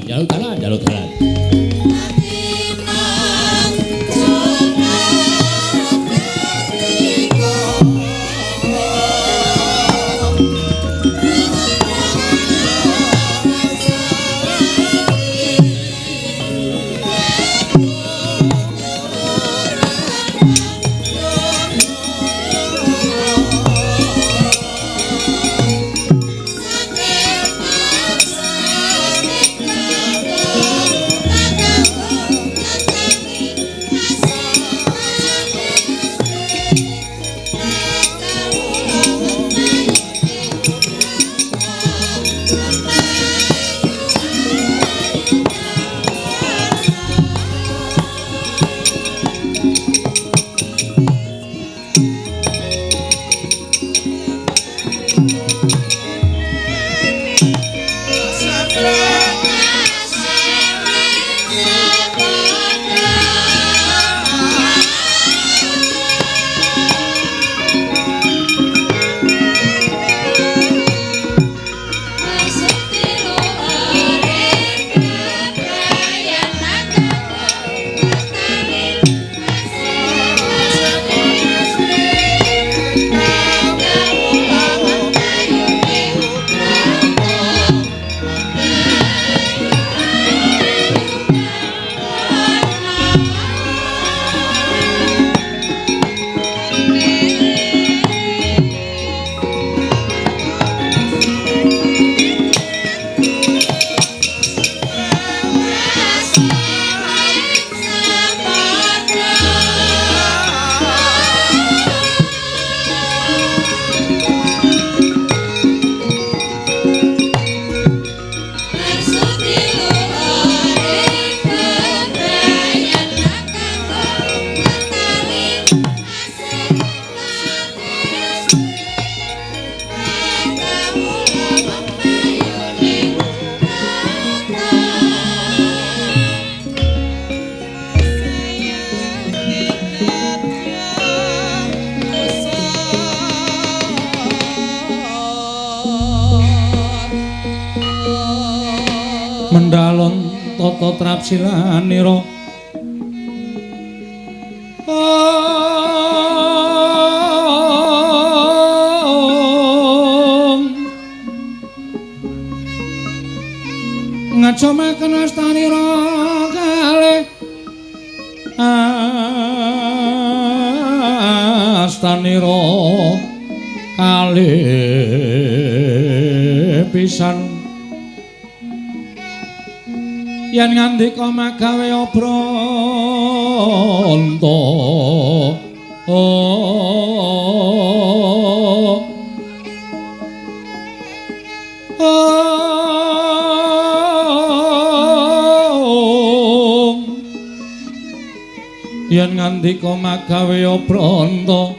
mendalon tata trapsilanira ngacomaken astanira kalih astanira kalih pisan yen ngandika magawe obranta yen ngandika magawe obranta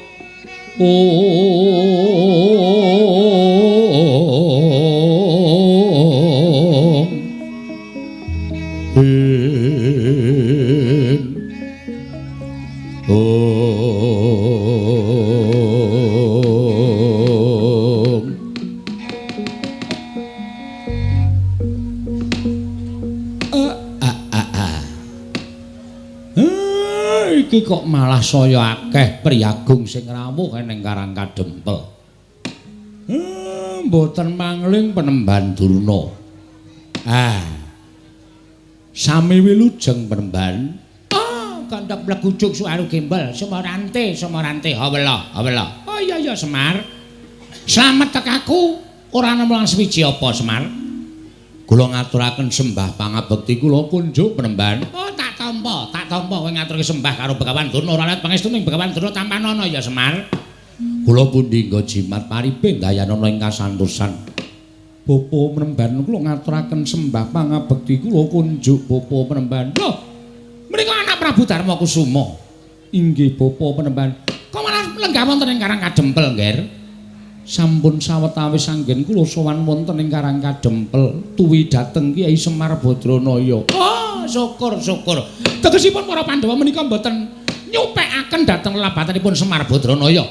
iki kok malah saya akeh priyagung sing rawuh ning Karang Kadempel. Mboten mangling Penemban Durna. Sami wilujeng Penemban. Kandhak blegucuk suaru gembel, Semorante, hawela. Oh iya Semar. Slamet tekaku, ora nemulang swiji apa Semar? Kula ngaturaken sembah pangabekti kula kunjuk Penemban. Tak tampa kowe ngaturke sembah karo Begawan Durna ora lihat pangestuning Begawan Durna tampanana ya Semar. Kula pundi nggo jimat paripe dayanana ing kasantosan. Bapa Penemban kula ngaturaken sembah pangabekti kula kunjuk Bapa Penemban. Lho, menika anak Prabu Darma Kusuma. Inggih Bapa Penemban. Kok malah lenggah wonten ing Karang Kadempel, Nger? Sampun sawetawis anggen kula sowan wonten ing Karang Kadempel tuwi dhateng Kyai Semar Badranaya. Syukur. Tegesipun para Pandhawa menika mboten nyupekaken dhateng lelabatanipun Semar Badranaya.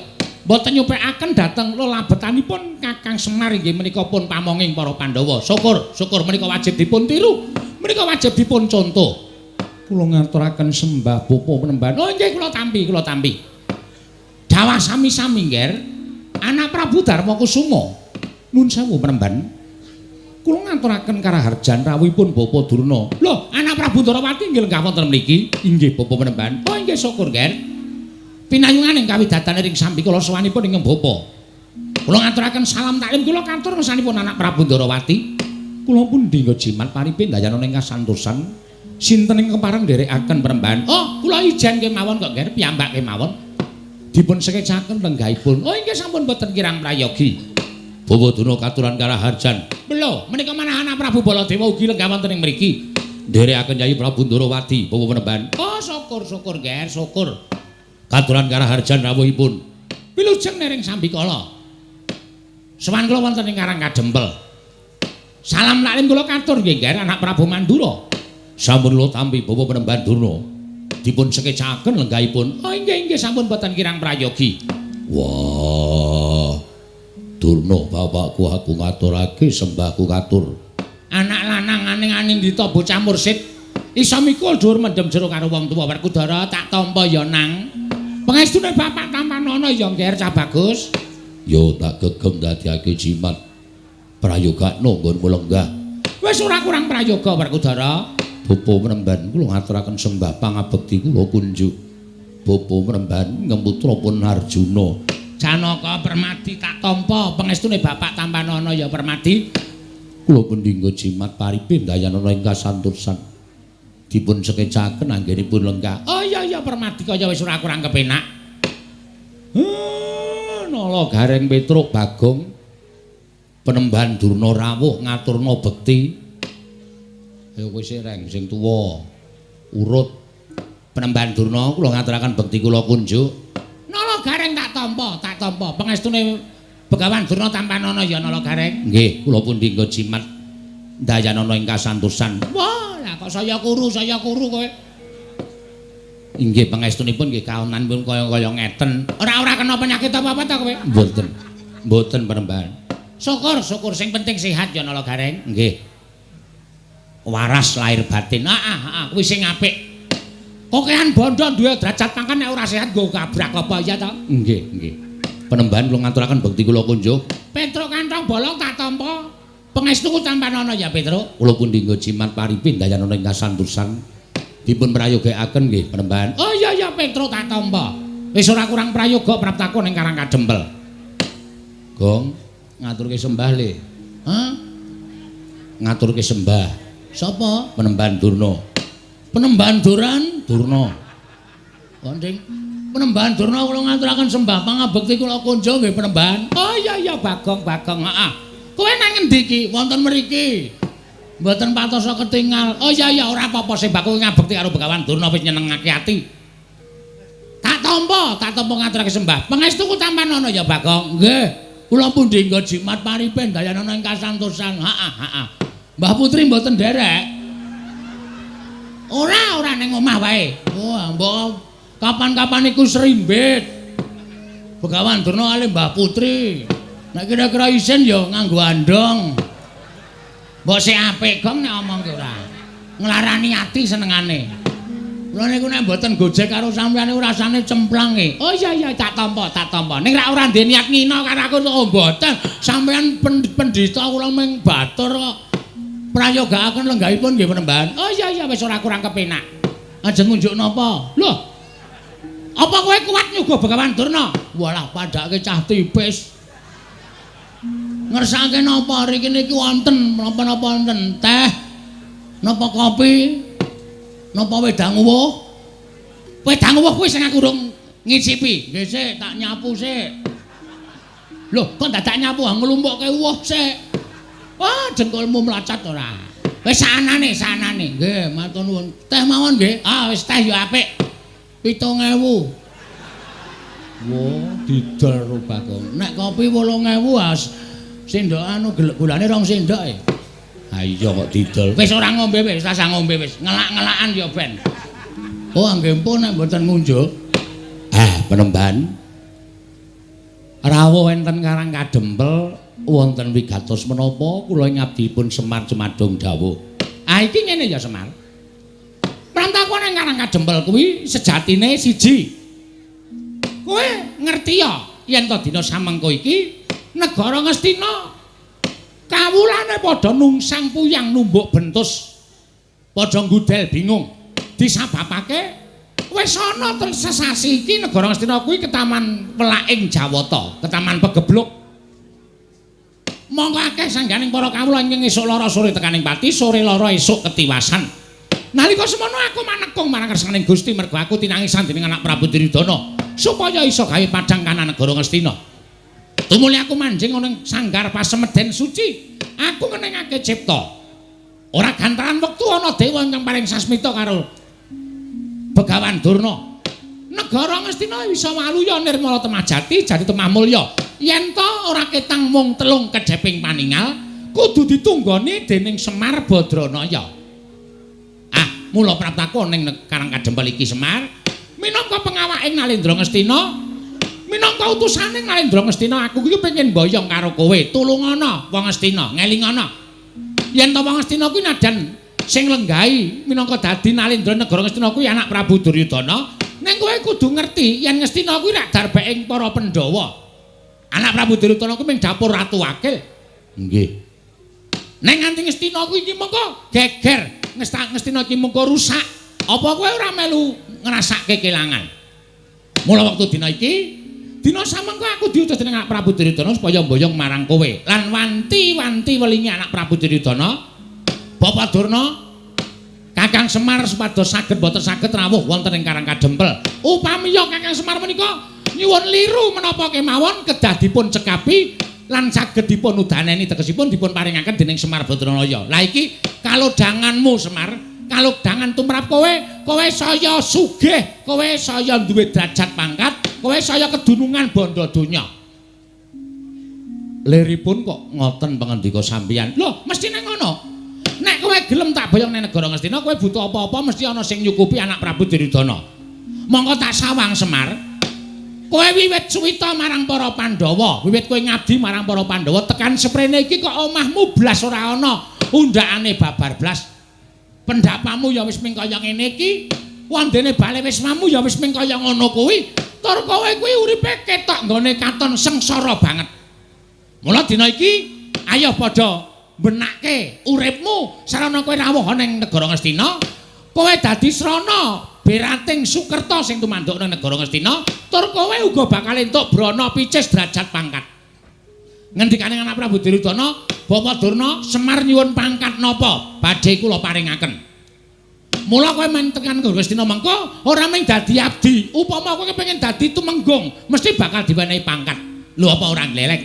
Mboten nyupekaken dhateng lelabatanipun Kakang Semar inggih menika pun pamonging para Pandhawa. Syukur menika wajib dipun tiru. Menika wajib dipun contoh. Kula ngaturaken sembah Bapa Penemban. Oh nggih kula tampi. Dawah sami-sami, Nger. Anak Prabu Darma Kusuma. Nuwun sewu Penemban. Kula ngaturaken karaharjan rawuhipun Bapa Durna. Lho, anak Prabu Ndarawati inggih lenggah wonten mriki. Inggih Bapa Penemban. Oh inggih syukur, Nger. Pinayunganing kawidatane ring sambi kula sowanipun ing Bapa. Kula ngaturaken salam taklim kula katur ngersanipun anak Prabu Ndarawati. Kula pun dinggo jimat paripe dayanana ing kasantosan. Sinten ing kepareng nderekaken Penemban. Oh, kula ijen kemawon kok, Nger, piyambak kemawon. Dipun sekecaken lenggahipun. Oh inggih sampun boten kirang prayogi. Bapa Durna katuran karaharjan. Lho, menika manah anak Prabu Baladewa ugi lenggah wonten ing mriki. Nderekaken Yayi Prabu Ndarawati, Bapa Penemban. Oh, syukur, Nger, syukur. Katuran karaharjan rawuhipun. Wilujeng nering sambikala. Sowan kula wonten ing Karang Kadempel. Salam taklim kula katur nggih, Nger, anak Prabu Mandura. Sampun kula tampi Bapa Penemban Durna. Dipun sekecaken lenggahipun. Oh inggih sampun boten kirang prayogi. Wah. Durna bapakku aku ngaturake sembahku katur. Anak lanang aning-aning dita bocah mursid. Isa mikul dhuwur mendem jero karo wong tuwa Werkudara tak tampa ya nang. Pangestune bapak tampanana ya Nger Cah Bagus. Yo tak gegem dadiake jimat. Prayogakno nggonmu lenggah. Wis ora kurang prayoga Werkudara. Bapa Penemban kula ngaturaken sembah pangabekti kula kunjuk Bapa Penemban ngemputra pun Arjuna. Janaka Permati tak tampa pangestune bapak tampanana ya Permati. Kula pundi nggo jimat paripe dayanana ing kasantosan. Dipun sekecaken anggenipun lenggah. Oh iya Permati kaya wis ora kurang kepenak. Nala Gareng Petruk Bagong Penemban Durna rawuh ngaturna bekti. Ayo kowe sireng sing tuwa. Urut Penemban Durna kula ngaturaken bekti kula kunjuk. Nala Gareng tak tampa. Pangestune Begawan Durna tampanana ya Nala Gareng. Nggih, kula pundi nggo jimat dayanana ing kasantosan. Wah, lah kok saya kuru kowe. Inggih pangestunipun nggih kaonanipun kaya ngeten. Ora kena penyakit apa-apa ta kowe? Mboten Penemban. Syukur sing penting sehat ya Nala Gareng. Nggih. waras lahir batin. Kuwi sing apik. Kokean bondo duwe derajat pangkat nek ora sehat nggo kabrak apa ya to? Nggih, nggih. Penembahan kula ngaturaken bekti kula kunjuk. Petruk kantong bolong tak tampa. Pangestuku tampanana ya Petruk. Kula pundi nggo jimat paripin dayanana ing kasantosan. Dipun prayogakaken nggih penembahan. Oh iya ya Petruk tak tampa. Wis ora kurang prayoga praptaku ning Karang Kadempel. Gong, ngaturke sembah le. Hah? Ngaturke sembah. Sapa? Penembahan Durna. Penembahan Durna. Konding. Penembahan Durna kula ngaturaken sembah pangabekti kula kunjuk nggih penembahan. Oh iya Bagong, heeh. Kowe nang endi iki? Wonten mriki. Mboten patosa ketingal. Oh iya ora apa-apa sembah kowe ngabekti karo Begawan Durna wis nyenengake ati. Tak tampa ngaturake sembah. Pangestuku tampanana ya Bagong. Nggih. Kula pundi nggo jimat paripen dayanana ing kasantosan. Heeh. Mbah Putri mboten nderek. Ora ning omah wae. Wah, mbok kapan-kapan iku serimbit. Begawan Durna kali Mbah Putri. Nek kira-kira isin ya nganggo andong. Mbok sik apik gong nek omong ki ora. Nglarani ati senengane. Lha niku nek mboten gojek karo sampeyan niku rasane cemplang e. Oh iya tak tampa. Ning ora ndek niat ngina karo aku kok mboten. Sampeyan pendhita kula ming batur kok. Prayogakaken lenggahipun nggih penembahan. Oh iya wis ora kurang kepenak. Ajeng ngunjuk napa? Lho. Apa kowe kuat nyuga Begawan Durna? Walah padake cah tipis. Ngersake napa riki niki wonten menapa-napa wonten teh? Napa kopi? Napa wedang uwuh? Wedang uwuh kuwi sing aku urung ngicipi. Nggih sik tak nyapu sik. Lho, kok dadak nyapu nglumpukke uwuh sik. Wah, jengkolmu mlacat ora. Wis sanane. Nggih, matur nuwun. Teh mawon nggih. Wis teh ya apik. 7.000. Wo, didol ro Bagong. Nek kopi 8.000 sendok anu gulane 2 sendok e. Ha iya kok didol. Wis ora ngombe wis, rasa ngombe wis. Ngelak-ngelakan ya ben. Oh, nggih pun nek mboten ngunjuk. Penembahan. Rawuh enten Karang Kadempel wonten wigatos menapa kula ngabdipun Semar Jumadung dawuh. Iki ngene ya Semar. Prantaku nang Karang Kadempel kuwi sejatine siji. Kowe ngerti ya yen to dina samengko iki negara Ngastina kawulane padha nungsang puyang numbuk bentus padha nggudel bingung disababake wis ana sesasi iki negara Ngastina kuwi ketaman Pelaing Jawata, ketaman Pegebluk. Monggo akeh sangganing para kawula ing esuk lara sore tekaning pati, sore lara esuk ketiwasan. Nalika semono aku manekung marang kersaning Gusti mergo aku tinangisan dening anak Prabu Duryudana supaya iso gawe padhang kanan negara Ngastina. Tumuli aku manjing ana ing sanggar pasemeden suci. Aku ngenengake cipta. Ora gantaran wektu ana dewa ingkang paring sasmita karo Begawan Durna. Negara Ngastina bisa waluya nirmala temajati jati temah mulya. Yen to ora ketang mung telung kedheping paningal, kudu ditunggoni dening Semar Badranaya. Mula praptaku ning Karang Kadempel iki Semar, minangka pengawaking Nalendra Ngastina, minangka utusaning Nalendra Ngastina, aku iki pengen mboyong karo kowe. Tulungana wong Ngastina, ngelingana. Yen to wong Ngastina kuwi najan sing lenggahi minangka dadi Nalendra negara Ngastina kuwi anak Prabu Duryudana, ning kowe kudu ngerti yen Ngastina kuwi rak darbeking para Pandhawa. Anak Prabu Duryudana kuwi ming dapur Ratu Wakil. Nggih. Ning nganti Ngastina kuwi iki mengko geger. Ngastina iki mengko rusak. Apa kowe ora melu ngrasake kelangan? Mula wektu dina iki, dina samengko aku diutus dening anak Prabu Duryudana supaya mboyong marang kowe lan wanti-wanti welingi anak Prabu Duryudana, Bapak Durna, Kakang Semar supados saged boten saged rawuh wonten ing Karang Kadempel. Upamiya Kakang Semar menika nyuwun liru menapa kemawon kedah dipun cekapi lan saged dipun udaneni tegesipun dipun paringaken dening Semar Badranaya. Lah iki kalodhanganmu Semar, kalodhangan tumrap kowe saya sugih, kowe saya duwe derajat pangkat, kowe saya kedunungan bondo donya. Liripun kok ngoten pangandika sampeyan. Lho, mestine ngono. Nek kowe gelem tak boyong ning negara Ngastina, kowe butuh apa-apa mesti ana sing nyukupi anak Prabu Duryudana. Monggo tak sawang Semar. Kowe wiwit suwita marang para Pandhawa, wiwit kowe ngabdi marang para Pandhawa, tekan seprene iki kok omahmu blas ora ana undakane babar blas. Pendapamu ya wis ming kaya ngene iki, wandene bale wismamu ya wis ming kaya ngono kuwi. Tur kowe kuwi uripe ketok nggone katon sengsara banget. Mula dina iki ayo padha benake uripmu sarana kowe rawuh ning negara Ngastina. Kowe dadi srana berating Sukerta sing tumanduk ning negara Ngastina, tur kowe uga bakal entuk brana picis derajat pangkat. Ngendikane anak Prabu Duryudana, Bapa Durna, Semar nyuwun pangkat napa badhe kula paringaken. Mula kowe men tekan Ngastina mengko ora mung dadi abdi, upama kowe kepengin dadi tumenggung, mesti bakal diwenehi pangkat. Lho apa ora nglelek?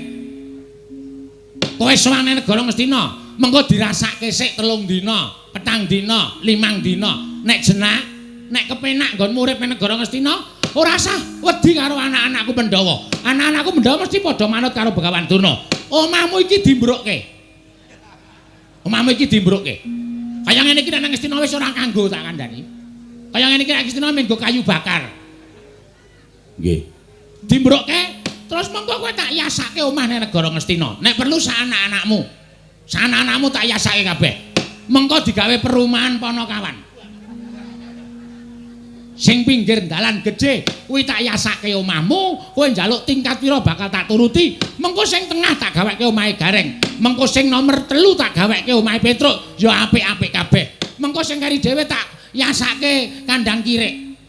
Kowe sowane negara Ngastina, mengko dirasake sik 3 dina, 4 dina, 5 dina. Nek jenak, nek kepenak nggon urip ning negara Ngastina, ora usah wedi karo anak-anakku Pandhawa. Anak-anakku Pandhawa mesti padha manut karo Begawan Durna. Omahmu iki dimbrukke. Omahmu iki dimbrukke. Kaya ngene iki nang Ngastina wis ora kanggo tak kandhani. Kaya ngene iki nang Ngastina menggo kayu bakar. Nggih. Dimbrukke terus mengko kowe tak yasake omah ning negara Ngastina. Nek perlu sak anak-anakmu. Sak anak-anakmu tak yasake kabeh. Mengko digawe perumahan Panakawan. Sing pinggir dalan gedhe kuwi tak yasake omahmu, kowe njaluk tingkat pira bakal tak turuti. Mengko sing tengah tak gaweke omahe Gareng, mengko sing nomor 3 tak gaweke omahe Petruk, ya apik-apik kabeh. Mengko sing kari dhewe tak yasake kandang kirik.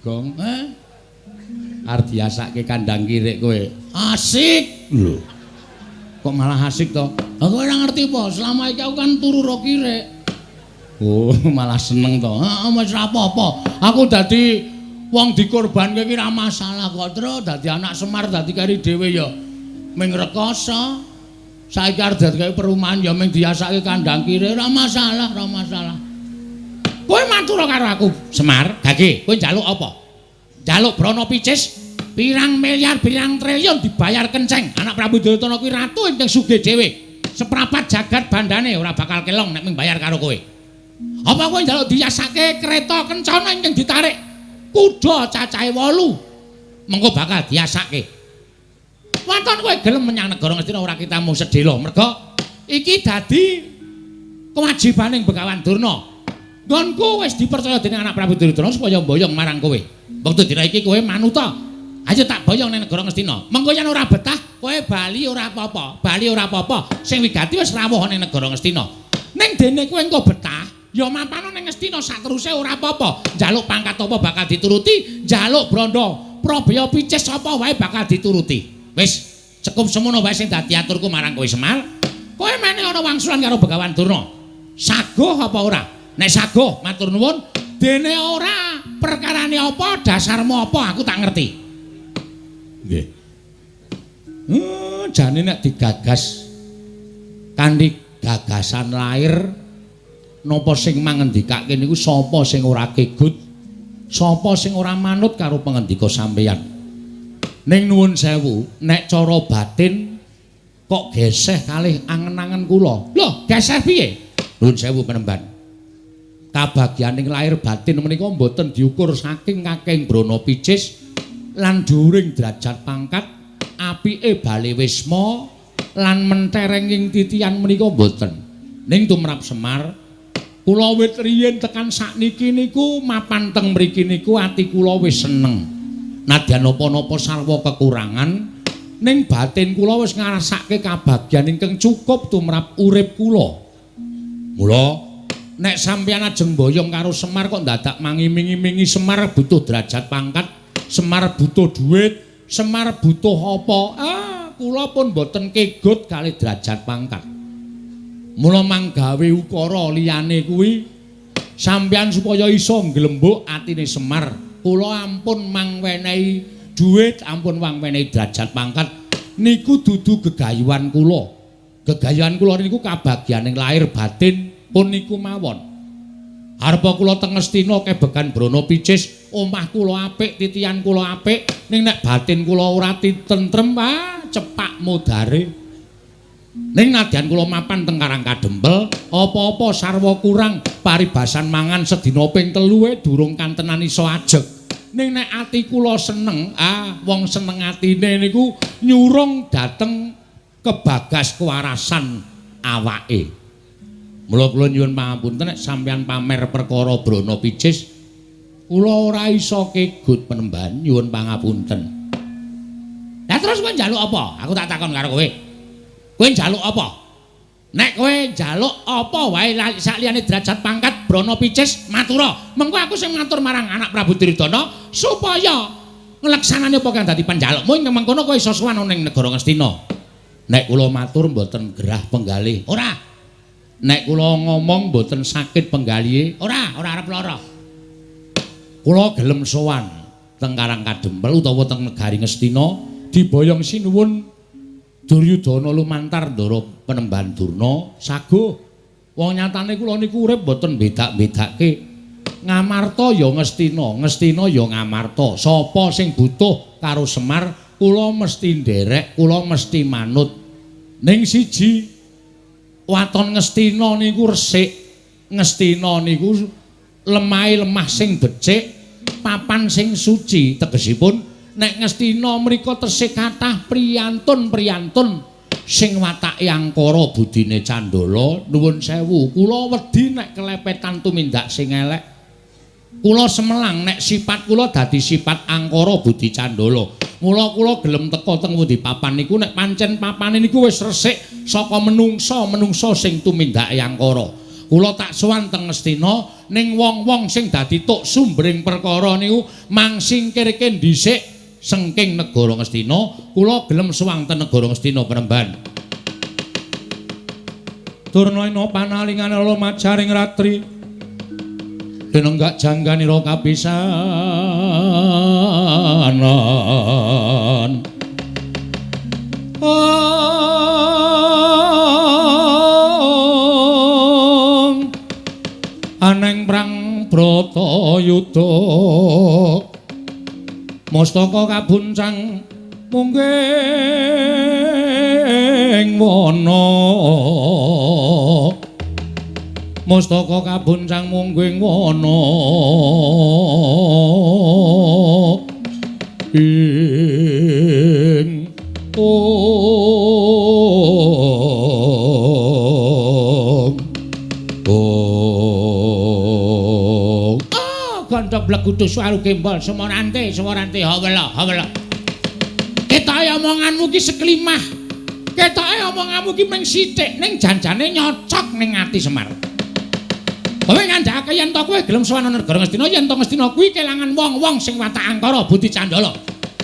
Gong, arep diasake kandang kirik kowe. Asik lho. Kok malah asik to? Aku ora ngerti po, selama iki aku kan turu ro kirik. Oh, malah seneng to. Heeh, wis ora apa-apa. Aku dadi wong dikorbanke iki ora masalah kok, Tru. Dadi anak Semar dadi kari dhewe ya ming rekoso. Saiki arep dadi perumahan ya ming diasake kandang kire, ora masalah, ora masalah. Kowe matur karo aku, Semar. Gage, kowe njaluk apa? Njaluk brana picis pirang miliar, pirang triliun dibayar kenceng. Anak Prabu Duryudana kuwi ratu ingkang sugih dhewe. Seprapat jagat bandane ora bakal kelong nek ming bayar karo kowe. Apa kowe njaluk diyasake kereta kencana ingkang ditarik kuda cacahe 8 mengko bakal diyasake. Waton kowe gelem menyang negara Ngastina ora kitamu sedhela merga iki dadi kewajibaning Begawan Durna. Nggonku wis dipercaya dening anak Prabu Duryudana supaya mboyong marang kowe. Wektu dina iki kowe manuta. Ayo tak boyong ning negara Ngastina. Mengko yen ora betah kowe bali ora apa-apa. Bali ora apa-apa. Sing wigati wis rawuh ning negara Ngastina. Ning dene kowe engko betah ya mampano ning Ngastina sateruse ora apa-apa. Njaluk pangkat apa bakal dituruti, njaluk branda Prabaya picis apa wae bakal dituruti. Wis cukup semono wae sing dadi aturku marang kowe Semar. Kowe meneh ana wangsulan karo Begawan Durna. Saguh apa ora? Nek saguh matur nuwun, dene ora perkarane apa, dasarmu apa aku tak ngerti. Nggih. Jane nek digagas kanthi gagasan lair napa sing mangendikake niku sapa sing ora kegut, sapa sing ora manut karo pangandika sampeyan. Ning nuwun sewu, nek cara batin kok geseh kalih angen-angen kula. Lho, geseh piye? Nuwun sewu penemban. Kabagyaning lair batin menika mboten diukur saking kakeng brana picis lan dhuwuring derajat pangkat, apike bale wisma lan menterenging titian menika mboten. Ning tumrap Semar kula wit riyin tekan sakniki niku mapan teng mriki niku ati kula wis seneng. Nadyan napa-napa sarwa kekurangan ning batin kula wis ngrasake kabagyan ingkang cukup tumrap urip kula. Mula nek sampeyan ajeng boyong karo Semar kok dadak mangiming-imingi Semar butuh derajat pangkat, Semar butuh duit, Semar butuh apa? Kula pun boten kegut kalih derajat pangkat. Mula manggawe ukara liyane kuwi sampeyan supaya iso nglembuk atine Semar. Kula ampun mangwenehi dhuwit, ampun mangwenehi derajat pangkat niku dudu gegayuhan kula. Gegayuhan kula niku kabagyaning lahir batin pun niku mawon. Arepa kula teng Ngastina kebegan brana picis, omah kula apik, titian kula apik, ning nek batin kula ora tentrem, cepak modare. Ning nadyan kula mapan teng Karangkadempel, apa-apa sarwa kurang, paribasan mangan sedina ping 3 durung kantenan iso ajeg. Ning nek ati kula seneng, wong seneng atine niku nyurung dateng kebagas kewarasan awake. Mula kula nyuwun pangapunten nek sampeyan pamer perkara brana picis kula ora iso kegut penemban nyuwun pangapunten. Lah terus kowe njaluk apa? Aku tak takon karo kowe. Kowe njaluk apa? Nek kowe njaluk apa wae sakliyane derajat pangkat brana picis matura. Mengko aku sing matur marang anak Prabu Duryudana supaya ngleksanane apa kang dadi panjalukmu ing mengkono kowe iso sowan ning negara Ngastina. Nek kula matur mboten gerah penggalih. Ora. Nek kula ngomong mboten sakit penggalihe, ora arep lara. Kula gelem sowan teng Karang Kadempel utawa teng negari Ngastina diboyong sinuwun Duryudana lumantar ndara Penemban Durna saguh. Wong nyatane kula niku urip mboten bedak-bedake. Ngamarta ya Ngastina, Ngastina ya ngamarta. Sapa sing butuh karo Semar, kula mesti nderek, kula mesti manut. Ning siji waton Ngastina niku resik, Ngastina niku lemah sing becik, papan sing suci. Tegesipun nek Ngastina mriku tesih kathah priyantun-priyantun sing watake angkara budine Candala. Nuwun sewu, kula wedi nek kelepetan tumindak sing elek. Kula semelang nek sipat kula dadi sipat angkara budi Candala. Mula kula gelem teka teng pundi papan niku nek pancen papane niku wis resik saka menungsa sing tumindake angkara. Kula tak sowan teng Ngastina ning wong-wong sing dadi tuk sumbering perkara niku mangsingkirke dhisik sengking negara Ngastina, kula gelem sowan teng negara Ngastina Penemban. Durna panalingane lumajaring ratri. Denenggak jangganira kapisanan. Aneng prang Bratayuda mastaka kabuncang mungging wana. Mastaka kabuncang mungging wana ing gandha blegudu suaru gembol semorante hawela ketoke omonganmu ki seklimah, ketoke omonganmu ki mung sithik ning janjane nyocok ning ati Semar. Kowe ngandhake yen to kowe gelem sowan negara Ngastina, yen to Ngastina kuwi kelangan wong-wong sing watak angkara budi Candala.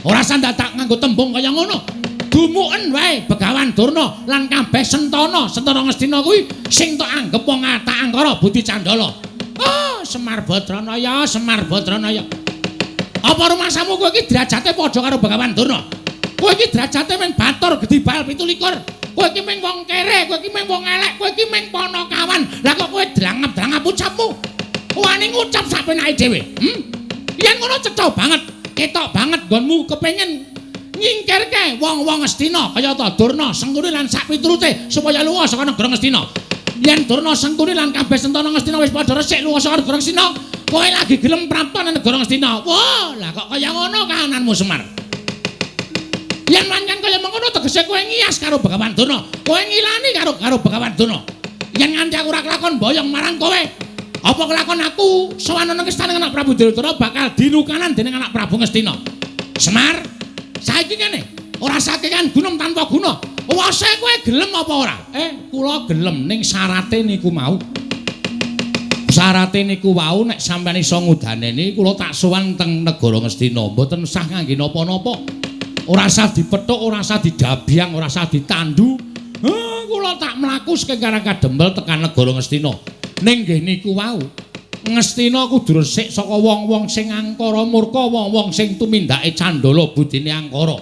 Ora sandadak nganggo tembung kaya ngono. Dumuken wae Begawan Durna lan kabeh Sentana Ngastina kuwi sing tok anggep wong watak angkara budi Candala. Oh, Semar Badranaya. Apa rumasamu kowe iki derajate padha karo Begawan Durna? Kowe iki derajate men Batur Gedibal 17. Kowe iki mung wong kere, kowe iki mung wong elek, kowe iki mung Panakawan. Lah kok kowe drangep-drangep ucapmu? Wani ngucap sapenake dhewe. Yen ngono cetha banget, ketok banget nggonmu kepengin nyingkirke wong-wong Ngastina kaya ta Durna, Sengkuni lan sak piturute supaya lunga saka negara Ngastina. Yen Durna, Sengkuni lan kabeh Sentana Ngastina wis padha resik lunga saka negara Ngastina, kowe lagi gelem prapta nang negara Ngastina. Wah, lah kok kaya ngono kahananmu Semar. Yen pancen kaya mengkono tegese kowe ngiyas karo Begawan Durna. Kowe ngilani karo Begawan Durna. Yen nganti aku ora kelakon boyong marang kowe, apa kelakon aku sowan nang istana anak Prabu Duryudana bakal dinukanan dening anak Prabu Ngastina. Semar, saiki ngene, ora sakekan gunung tanpa guna. Wase kowe gelem apa ora? Kula gelem ning syarate niku mau. Syarate niku wau nek sampeyan iso ngudaneni kula tak sowan teng negara Ngastina, mboten sah ngangge napa-napa. Ora usah dipethuk, ora usah didabyang, ora usah ditandu. Kula tak mlaku saking Karang Kadempel tekan negara Ngastina. Ning nggih niku wau. Ngastina kudu resik saka wong-wong sing angkara murka, wong-wong sing tumindake Candala budine angkara.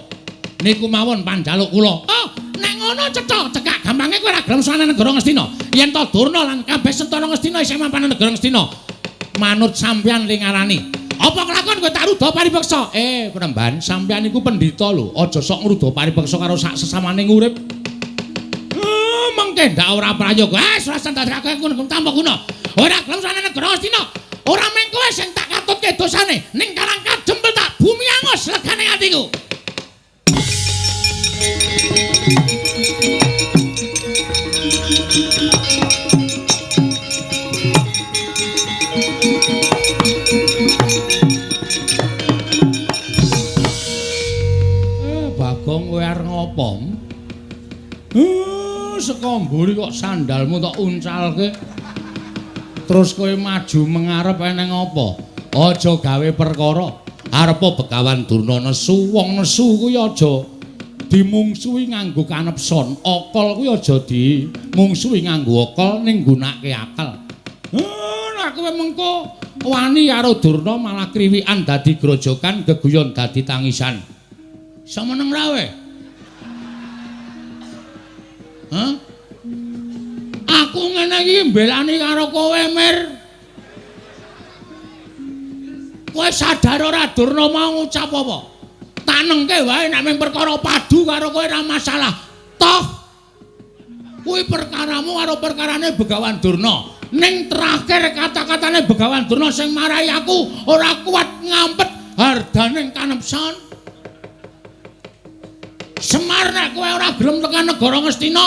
Niku mawon panjaluk kula. Oh, nek ngono cetha, cekak gampange kowe ora gelem sowan negara Ngastina. Yen to Durna lan kabeh Sentana Ngastina isih mapan negara Ngastina. Manut sampeyan ling ngarani. Apa kelakon kowe tak ruda paripeksa? Penemban, sampeyan iku pendhita lho, aja sok ngruda paripeksa karo sak sesamaning urip. Mengke ndak ora prayoga. Ora sandadake ngono tanpa guna. Ora gelem sowan negara Ngastina. Ora meng kowe sing tak katutke dosane. Ning Karang Kadempel tak bumi angus legane atiku. mburi kok sandalmu tok uncalke. Terus kowe maju mengarep eneng apa? Aja gawe perkara. Arepa Begawan Durna nesu, wong nesu kuwi aja dimungsuhi nganggo kanepson. Okol kuwi aja dimungsuhi nganggo okol ning nggunakake akal. Nek kowe mengko wani karo Durna malah kriwikan dadi grojokan, geguyon dadi tangisan. Semeneng ra we? Hah? Aku ngene iki mbelani karo kowe, Mir. Kowe sadar ora Durna mau ngucap apa? Tak nengke wae nek mung perkara padu karo kowe ora masalah. Toh kuwi perkaramu karo perkarane Begawan Durna. Ning terakhir kata-katane Begawan Durna sing marahi aku ora kuat ngampet hardaning kanepson. Semar nek kowe ora gelem tekan negara Ngastina,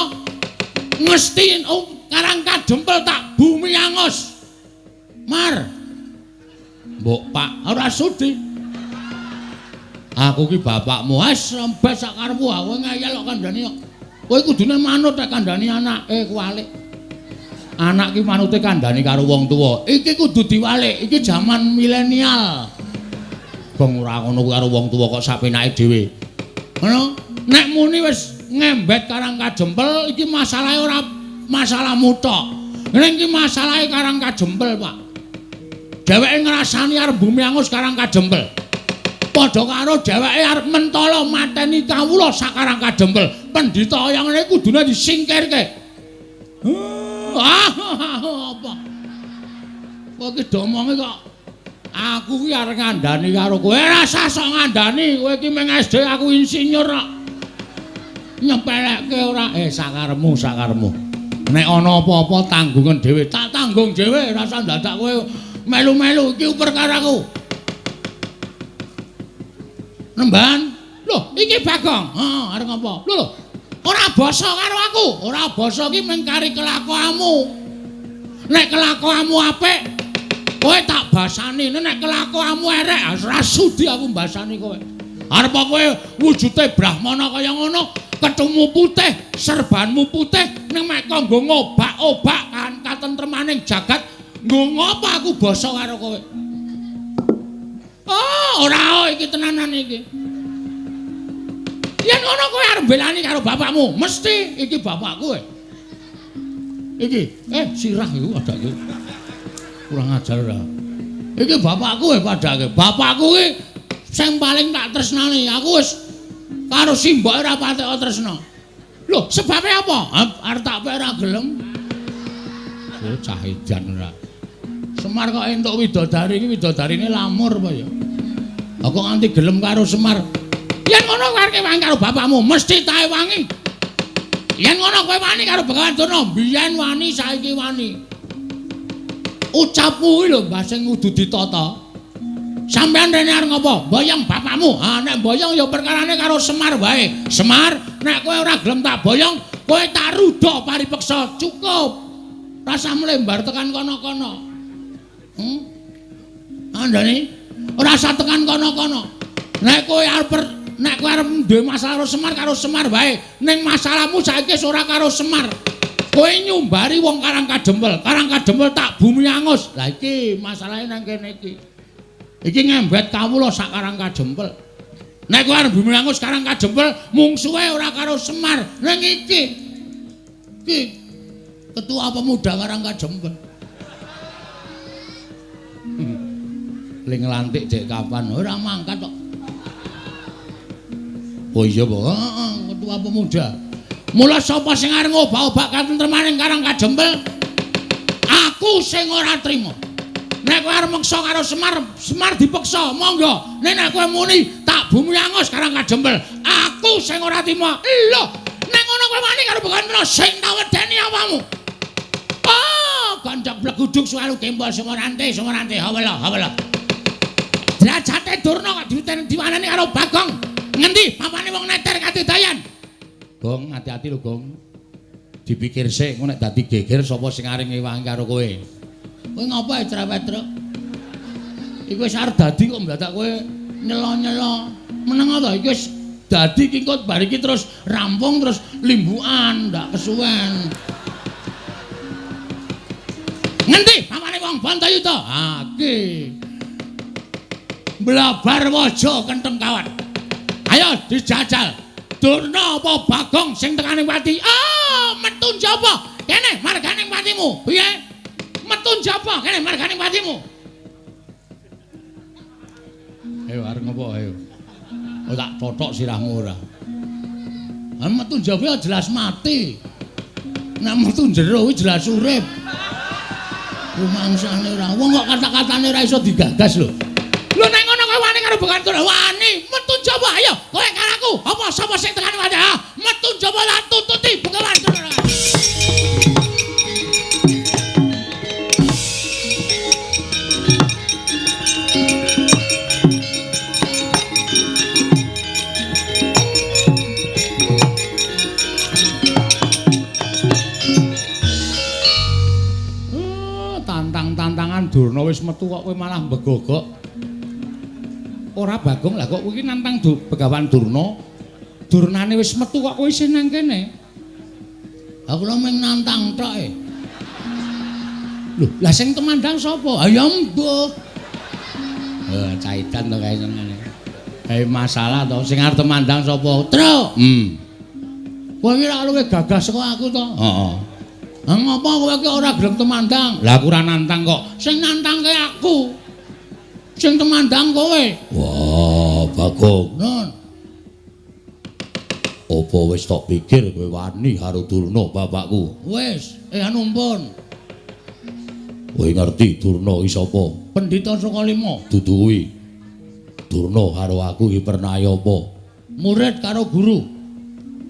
Ngestin Karang Kadempel tak bumi angus. Mar. Mbok Pak, ora sudi. Aku ki bapakmu, wis rembes sak karepmu, kowe ngeyel kok kandhani kok. Kowe kudune manut nek kandhani anake kuwalik. Anak ki manute kandhani karo wong tuwa. Iki kudu diwalik, iki jaman milenial. Bong ora ngono karo wong tuwa kok sapenake dhewe. Ngono, nek muni wis ngembet Karang Kadempel iki masalahe ora masalahmu tok. Ning iki masalahe Karang Kadempel, Pak. Dheweke ngrasani arep bumi angus Karang Kadempel. Padha karo dheweke arep mentala mateni kawula sak Karang Kadempel. Pendhita yang ngene kudune disingkirke. Apa? Kowe ki domonge kok aku ki arep ngandani karo kowe. Rasa sok ngandani, kowe ki meng SD aku insinyur kok. Nyepelekke ora sakaremu. Nek ana apa-apa tanggungan dhewe, tak tanggung dhewe, rasa dadak kowe melu-melu iki perkaraku. Nemban. Lho, iki Bagong. Arep ngapa? Lho, ora basa karo aku. Ora basa ki mung kari kelakuanmu. Nek kelakuanmu apik, kowe tak basani. Nek kelakuanmu elek, ora sudi aku mbasani kowe. Arep kowe wujude Brahmana kaya ngono, kethumu putih, serbanmu putih, ning mek kanggo ngobak-obak kan katentremaning jagat, nggo ngopo aku basa karo kowe? Ora iki tenanan iki. Yen ngono kowe arep belani karo bapakmu, mesti iki bapakku kowe. Iki, sirah iku padake. Kurang ajar ora. Iki bapakku padake. Bapakku ki sing paling tak tresnani. Aku wis karo simboke ora patek tresna. Lho, sebabe apa? Arep tak pek ora gelem. Cah edan ora. Semar kok entuk widodari iki widodarine lamur apa ya? Kok nganti gelem karo Semar. Yen ngono kowe arep wangi karo bapakmu, mesti tae wangi. Yen ngono kowe wani karo Begawan Durna, biyen wani saiki wani. Ucapmu kuwi lho mbah sing kudu ditata. Sampeyan rene arep ngopo? Boyong bapakmu. Nek boyong ya perkarane karo Semar wae. Semar, nek kowe ora gelem tak boyong, kowe tak rudha paripeksa. Cukup. Rasa mlembar tekan kono-kono. Andane ora usah tekan kono-kono. Nek kowe arep duwe masalah karo Semar wae. Ning masalahmu saiki wis ora karo Semar. Kowe nyumbari wong Karang Kadempel. Karang Kadempel tak bumi angus. Lah iki masalahe nang kene iki. Iki ngembet kawula sak Karang Kadempel. Nek kowe arep bumi angus Karang Kadempel, mungsuhe ora karo Semar. Ning iki ketua pemuda Karang Kadempel. Ling lantik dek kapan ora mangkat kok. Oh iya, Pak. Ketua pemuda. Mula sapa sing arep ngobak-obak katentremaning Karang Kadempel? Aku sing ora trima. Nek kowe arep meksa karo Semar dipeksa, monggo. Nek kowe muni tak bumi angus Karang Kadempel, aku sing ora trima. Lho, nek ngono kowe wani karo Begawan Durna sing tak wedeni awamu. Gondok bleguduk selalu gembol sumorante. Hawala. Derajate Durna kok diwanani karo Bagong. Ngendi papane wong neter katidayan? Gong, hati-hati lho, Gong. Dipikir sik, nek dadi geger sapa sing arep ngewangi karo kowe. Kowe ngopo cerewet truk? Iku wis arep dadi kok mladak kowe nyelo-nyelo. Meneng ta iki wis Dadi kingkot bariki terus rampung terus limbukan ndak kesuwen. Ngendi pamane wong Bantayuda? Ha iki. Blabar waja kentheng kawat. Ayo dijajal. Durna apa Bagong sing tekaning pati? Ah, metu njaba. Kene marganing patimu. Piye? Metu njaba kene marganing patimu. Ayo arep ngopo ayo. Oh tak totok sirahmu ora. Ah metu njaba jelas mati. Nek metu jero jelas urip. Rumangsane ora. Wong kok kata-katane ora iso digagas lho. Lho nek ngono kowe wani karo Bekantur wani, metu njaba ayo kowe karaku. Apa sapa sing tekan wae? Ha, metu njaba tak tututi Bekantur. Tantang-tantangan Durna wis metu kok kowe malah mbegogok. Ora Bagong lah kok kowe iki nantang Begawan Durna. Durnane wis metu kok kowe isih nang kene. Aku lho mung nantang tok e. Lho, lah sing temandang sapa? Ha ya mbuh. Caitan to kae senengane. Kae masalah to sing arep temandang sapa? Truk. Kowe iki ra luwih gagas kok aku to. Heeh. Ngapa kowe iki ora gelem temandang? Lah aku ora nantang kok. Sing nantangke aku. Sing temandang kowe. Wah, Bagong. Nun. Apa wis tok pikir kowe wani karo Durna bapakku? Wis, anumpun. Kowe ngerti Durna iki sapa? Pendhita saka lima. Dudu kuwi. Durna karo aku iki pernaya apa? Murid karo guru.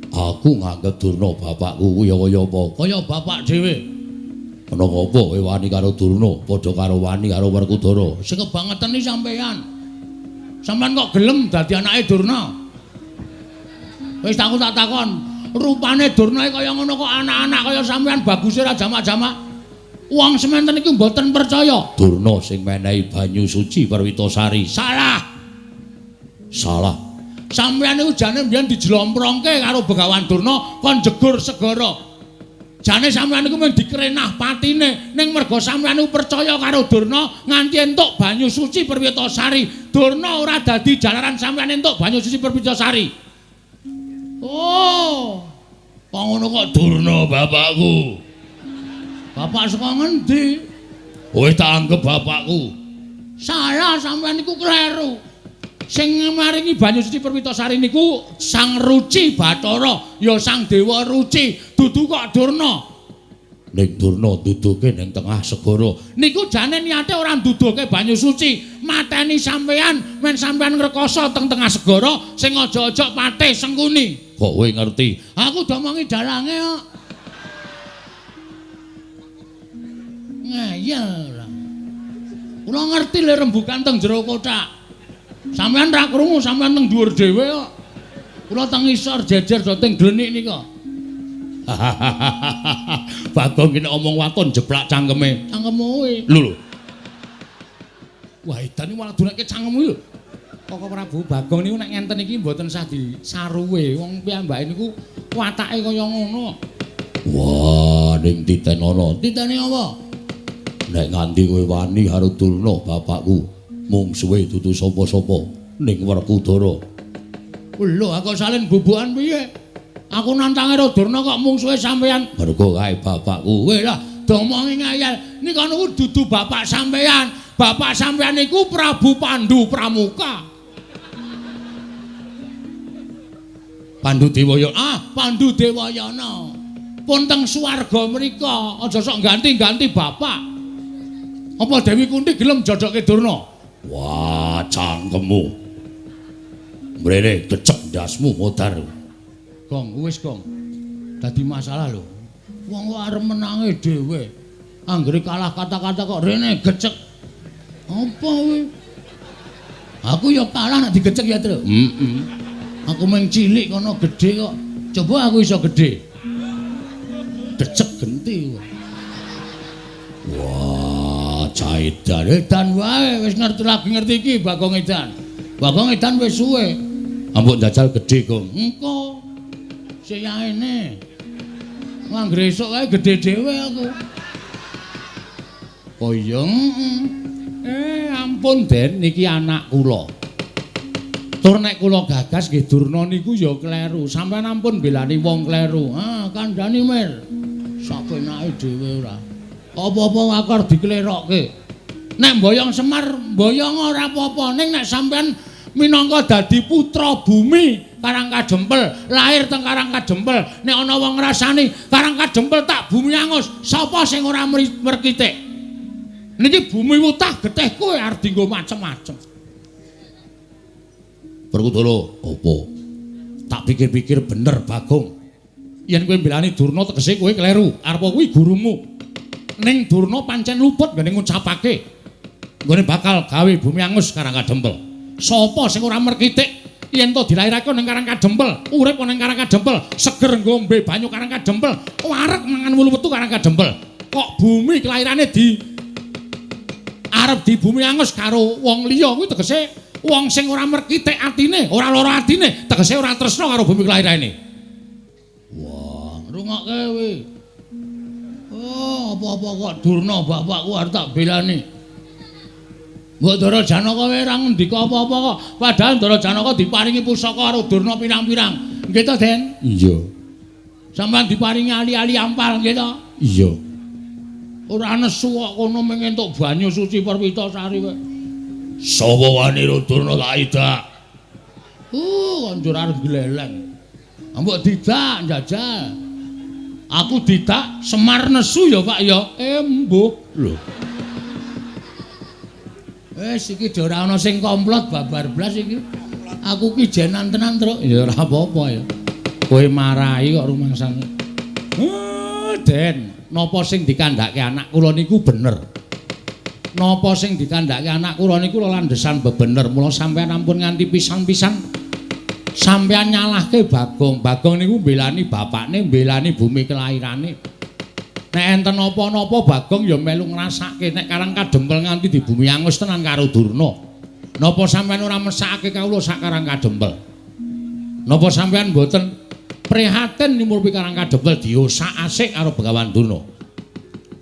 Aku nganggep Durna bapakku kuwi kaya apa? Kaya bapak dhewe. Ana apa kowe wani karo Durna padha karo wani karo Werkudara? Sing kebangetan iki sampean. Sampeyan kok gelem dadi anake Durna? Wis tak takon, rupane Durna kaya ngono kok anak-anak kaya sampean baguse ra jamak-jamak. Wong sementen iki mboten percaya. Durna sing menehi banyu suci Perwitasari. Salah. Salah. Sampeyan niku jane mbiyen dijlomprongke karo Begawan Durna kon jegur segara. Jane sampeyan niku mung dikrenah patine ning merga sampeyan niku percaya karo Durna nganti entuk banyu suci Perwitasari. Durna ora dadi jalaran sampeyan entuk banyu suci Perwitasari. Oh. Kok ngono kok Durna bapakku. Bapak saka ngendi? Kowe tak anggap bapakku. Salah sampeyan niku kleru. Sing maringi banyu suci Perwitasari niku Sang Ruci Bathara, ya Sang Dewa Ruci, dudu kok Durna. Ning Durna duduke ning tengah segara. Niku jane niate ora nduduke banyu suci, mateni sampean men sampean ngrekoso teng tengah segara sing aja-aja patih sengkuni. Kok kowe ngerti? Aku domongi dalange kok. Ngeyel ora. Kula ngerti le rembugan teng jero kotak. Sampeyan ra krungu, sampeyan teng dhuwur dhewe kok. Kula teng ngisor jejer do teng glenik nika. Bagong iki nek omong waton jeblak cangkeme. Cangkemmu kowe. Lho. Wah, edan iki malah dunake cangkemmu lho. Kok Prabu Bagong niku nek ngenten iki mboten sah disaruwe. Wong piyambake niku watake kaya ngono. Wah, ning titen ana. Titene apa? Nek nganti kowe wani karo Durna bapakku, mung suwe dudu sapa-sapa ning Werkudara. Lho, aku salin bubukan piye? Aku nantange karo Durna kok mung suwe sampeyan. Mergo kae bapakku. Weh lah, domongi ngayal. Nika niku dudu bapak sampeyan. Bapak sampeyan niku Prabu Pandu Pramuka. Pandu Dewayana. Pandu Dewayana. Pun teng swarga mrika, aja sok ganti-ganti bapak. Apa Dewi Kunti gelem jodoke Durna? Wah, cangkemmu. Mrene kecek ndasmu modar. Gong, wis Gong. Dadi masalah lho. Wong kok arep menange dhewe. Anggere kalah kata-kata kok rene gecek. Apa kowe? Aku ya kalah nek digecek ya, Tru. Aku mung cilik kono gedhe kok. Coba aku iso gedhe. Gecek genti kok. Wah, caidan edan wae wis ngerti lagi ngerti iki Bagong Edan. Bagong Edan wis suwe. Ambok jajal gedhe, Gong. Engko. Sik yaene. Anggere esuk kae gedhe dhewe aku. Oh iya. Ampun, Den, niki anak kula. Tur nek kula gagas nggih Durna niku ya kleru. Sampeyan ampun belani wong kleru. Kandhani mir. Sapenake dhewe ora. Apa-apa aku arep diklerokke. Nek mboyong Semar, mboyong ora apa-apa. Ning nek sampeyan minangka dadi putra bumi Karangkadempel, lahir teng Karangkadempel, nek ana wong ngrasani Karangkadempel tak bumi angus, sapa sing ora merkitik? Niki bumi wutah getih kowe arep dienggo macem-macem. Werkudara, apa? Tak pikir-pikir bener, Bagong. Yen kowe mbelani Durna tegese kowe kleru. Arep kuwi gurumu. Ning Durna pancen luput ngene ngucapake. Nggone bakal gawe bumi angus Karangkadempel. Sapa sing ora merkitik yen to dilairake ning Karangkadempel, urip ning Karangkadempel, seger ngombe banyu Karangkadempel, wareg mangan wulu wetu Karangkadempel. Kok bumi kelahirane arep di bumi angus karo wong liya kuwi tegese wong sing ora merkitik atine, ora lara atine, tegese ora tresna karo bumi kelahirane. Wah, rungokke kowe. Oh, apa-apa kok Durna bapakku arep tak belani. Mbok Ndara Janaka wae ora ngendika apa-apa kok. Padahal Ndara Janaka diparingi pusaka karo Durna pirang-pirang. Nggih to, Den? Iya. Sampeyan diparingi ali-ali ampal nggih to? Iya. Ora nesu kok kono mengentuk banyu suci Perwitasari wae. Sapa wani Durna tak idak? Kanjur arep gleleng. Mbok didak njajal. Aku didak Semar nesu ya, Pak ya. Mbuh. Lho. Wis iki ora ana sing komplot babar blas iki. Aku ki jenan tenan, Truk. Ya ora apa-apa ya. Kowe marahi kok rumangsane. Den, napa sing dikandhake anak kula niku bener. Napa sing dikandhake anak kula niku landhesan bebener. Mula sampeyan ampun nganti pisan-pisan sampeyan nyalahke Bagong. Bagong niku mbelani bapakne, mbelani bumi kelahirane. Nek enten napa-napa Bagong ya melu ngrasake nek Karangkadempel nganti di bumi angus tenan karo Durna. Napa sampeyan ora mesakake kawula sak Karangkadempel? Napa sampeyan mboten prihatin nimulpi Karangkadempel diosak asik karo Begawan Durna?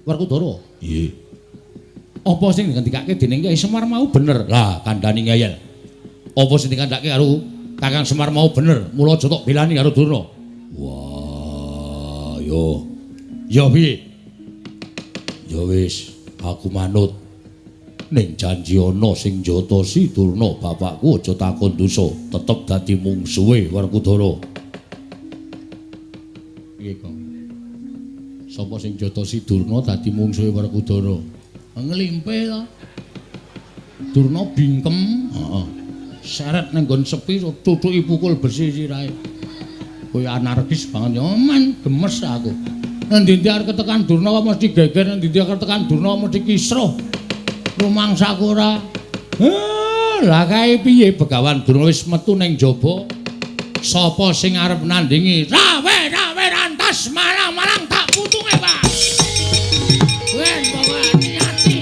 Werkudara. Nggih. Apa sing dikandikake dening Kyai Semar mau bener? Lah, kandhani ngeyel. Apa sing dikandhake karo Kakang Semar mau bener? Mula aja tok belani karo Durna. Wah, yo. Ya piye? Ya wis, aku manut. Ning janji ana sing njatosi Durna bapakku aja takon dosa, tetep dadi mungsuhe Werkudara. Piye, Kang? Sapa sing njatosi Durna dadi mungsuhe Werkudara? Nglimpe to. Durna bingkem, heeh. Seret nang nggon sepi tutuki pukul besi sirahe. Kowe anarkis banget ya, man gemes aku. Nanti arep ketekan Durna kok mesti geger, nanti arep ketekan Durna mesti kisruh. Rumangsaku ora. Lah kae piye Begawan Durna wis metu ning jaba. Sapa sing arep nandingi? Rawe rantas malang-malang tak putunge, Pak. Wen pokoke hati-hati.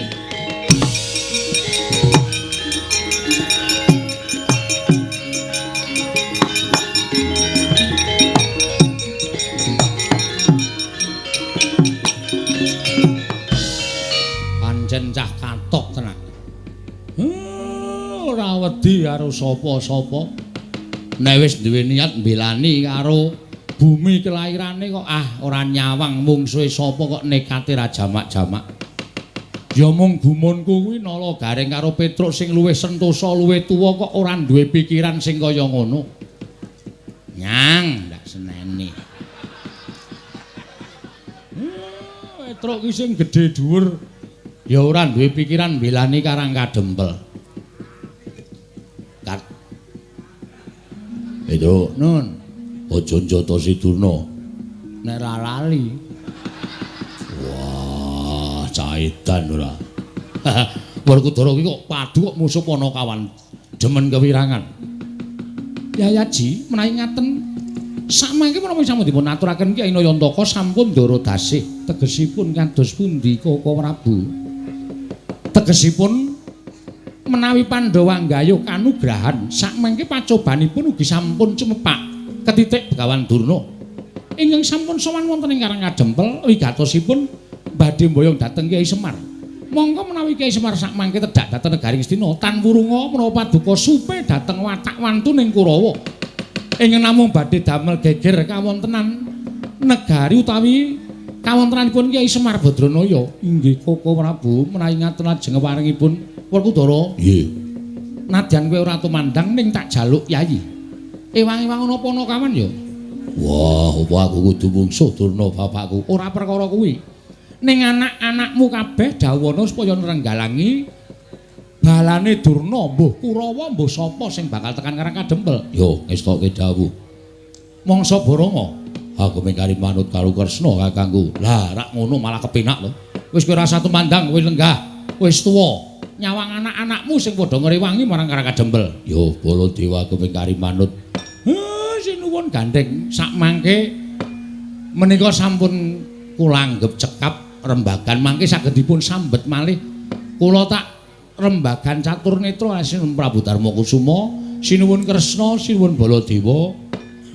Cah katok tenan. Ora wedi karo sapa-sapa. Nek wis duwe niat mbelani karo bumi kelahirane kok ora nyawang mungsuhe sapa kok nekate ra jamak-jamak. Ya mung gumunku kuwi nala garing karo Petruk sing luwih sentosa, luwih tuwa kok ora duwe pikiran sing kaya ngono. Nyang, ndak seneni. Petruk ki sing gedhe dhuwur. Ya ora duwe pikiran mbelani Karangkadempel. Kat. Itu, Nun. Aja njatosi Durna. Nek ra lali. Wah, caitan ora. Werkudara iki kok padu kok musuh Panakawan. Demen kewirangan. Ya Ji, menawi ngaten samangke menapa sampun dipun aturaken Kyai Nayantaka sampun ndara dasih. Tegesipun kados pundi Koko Prabu? Tegesipun menawi Pandhawa nggayuh kanugrahan sakmengke pacobanipun ugi sampun cumepak ketitik Begawan Durna ingkang sampun sowan wonten ing Karang Kadempel wigatosipun badhe mboyong dhateng Kyai Semar. Monggo menawi Kyai Semar sakmangke tedhak dhateng Negari Ngastina tan wurunga menawa paduka supe dhateng watak wantu ning Kurawa. Ingkang namung badhe damel geger kawontenan negari utawi kawontenanipun Kyai Semar Badranaya. Inggih Koko Prabu menawi ngaten lajeng waringipun Werkudara. Nggih. Nadyan kowe ora tumandang ning tak jaluk Yayi. Ewang-ewang napa-ana kawan ya? Wah, apa aku kudu mungsuh Durna bapakku? Ora perkara kuwi. Ning anak-anakmu kabeh dawana supaya nrenggalangi balane Durna, mbuh Kurawa, mbuh sapa sing bakal tekan Karang Kadempel. Yo, ngestoke dawuh. Mangsa Baranga, Aku mengkari manut karo Kresna kakangku. lah rak ngono malah kepenak lho. Wis kowe rasa tumandang, kowe lenggah, wis tuwa. Nyawang anak-anakmu sing padha ngrewangi marang Karang Kadempel. Yo, Baladewa aku mengkari manut. Sinuwun gandeng sakmangke menika sampun kula anggep cekap rembagan mangke saged dipun sambet malih. Kula tak rembagan catur netra Sinuwun Prabu Darmakusuma, sinuwun Kresna, sinuwun Baladewa,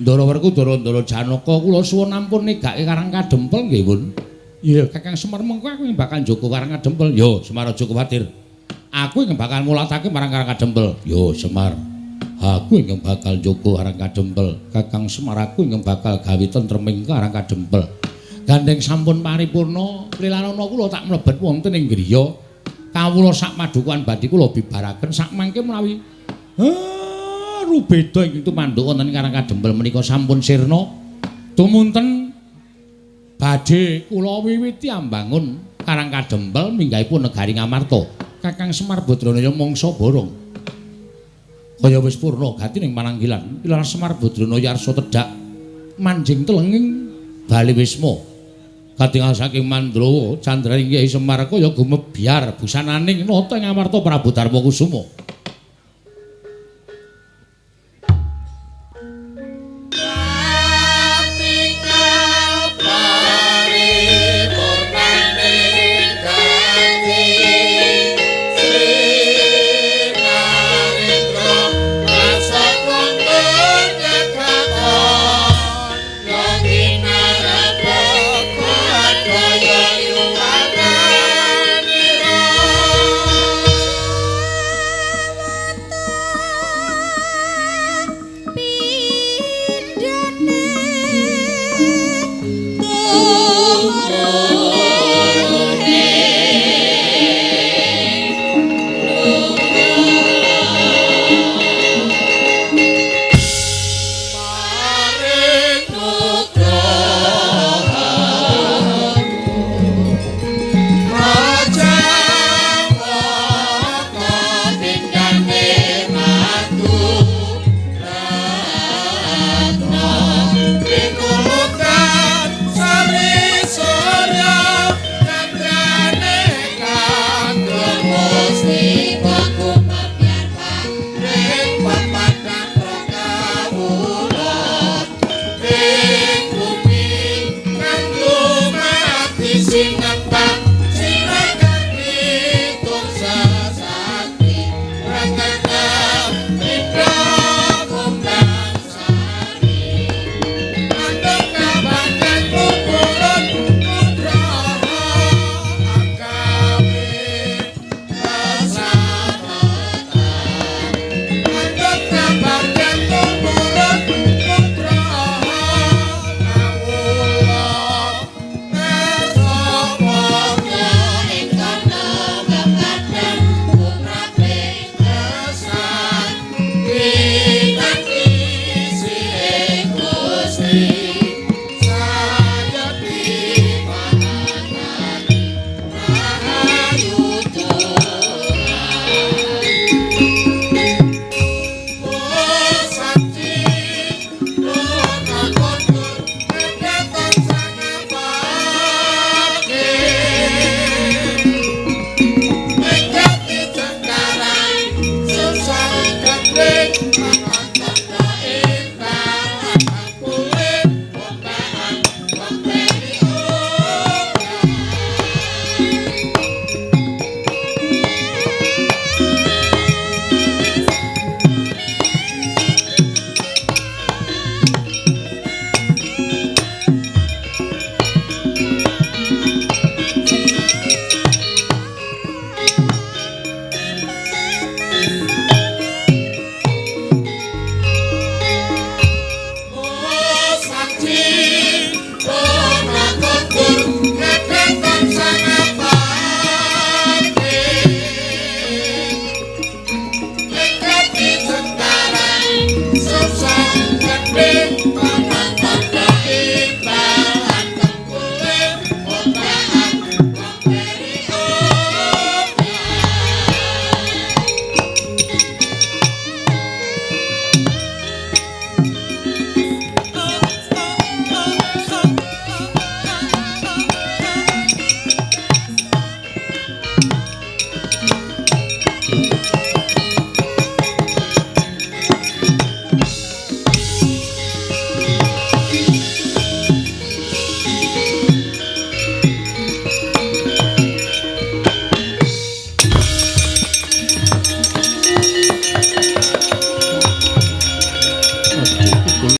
Ndara Werkudara, Ndara Janaka, kula suwun ampun negake Karang Kadempel nggih, Pun. Iya, Kakang Semar mengko aku yang bakal njogo Karang Kadempel. Yo, Semar aja kuwatir. Aku yang bakal mulatake marang Karang Kadempel. Yo, Semar. Aku yang bakal njogo Karang Kadempel. Kakang Semar aku yang bakal gawe tentreming Karang Kadempel. Gandeng sampun paripurna, lilanana kula tak mlebet wonten ing griya. Kawula sak padukuhan badhe kula bibaraken sakmangke menawi rubeda ing tumanduk wonten Karang Kadempel menika sampun sirna. Dumunten badhe kula wiwiti ambangun Karang Kadempel minggahipun negari Ngamarta. Kakang Semar Badranaya mangsa borong. Kaya wis purna gati ning pananggilan, Ilar Semar Badranaya arsa tedhak manjing telenging bali wisma. Katingal saking Mandrawa, candraning Kyai Semar kaya gumebyar busananing nata ing Amarta Prabu Darmakusuma.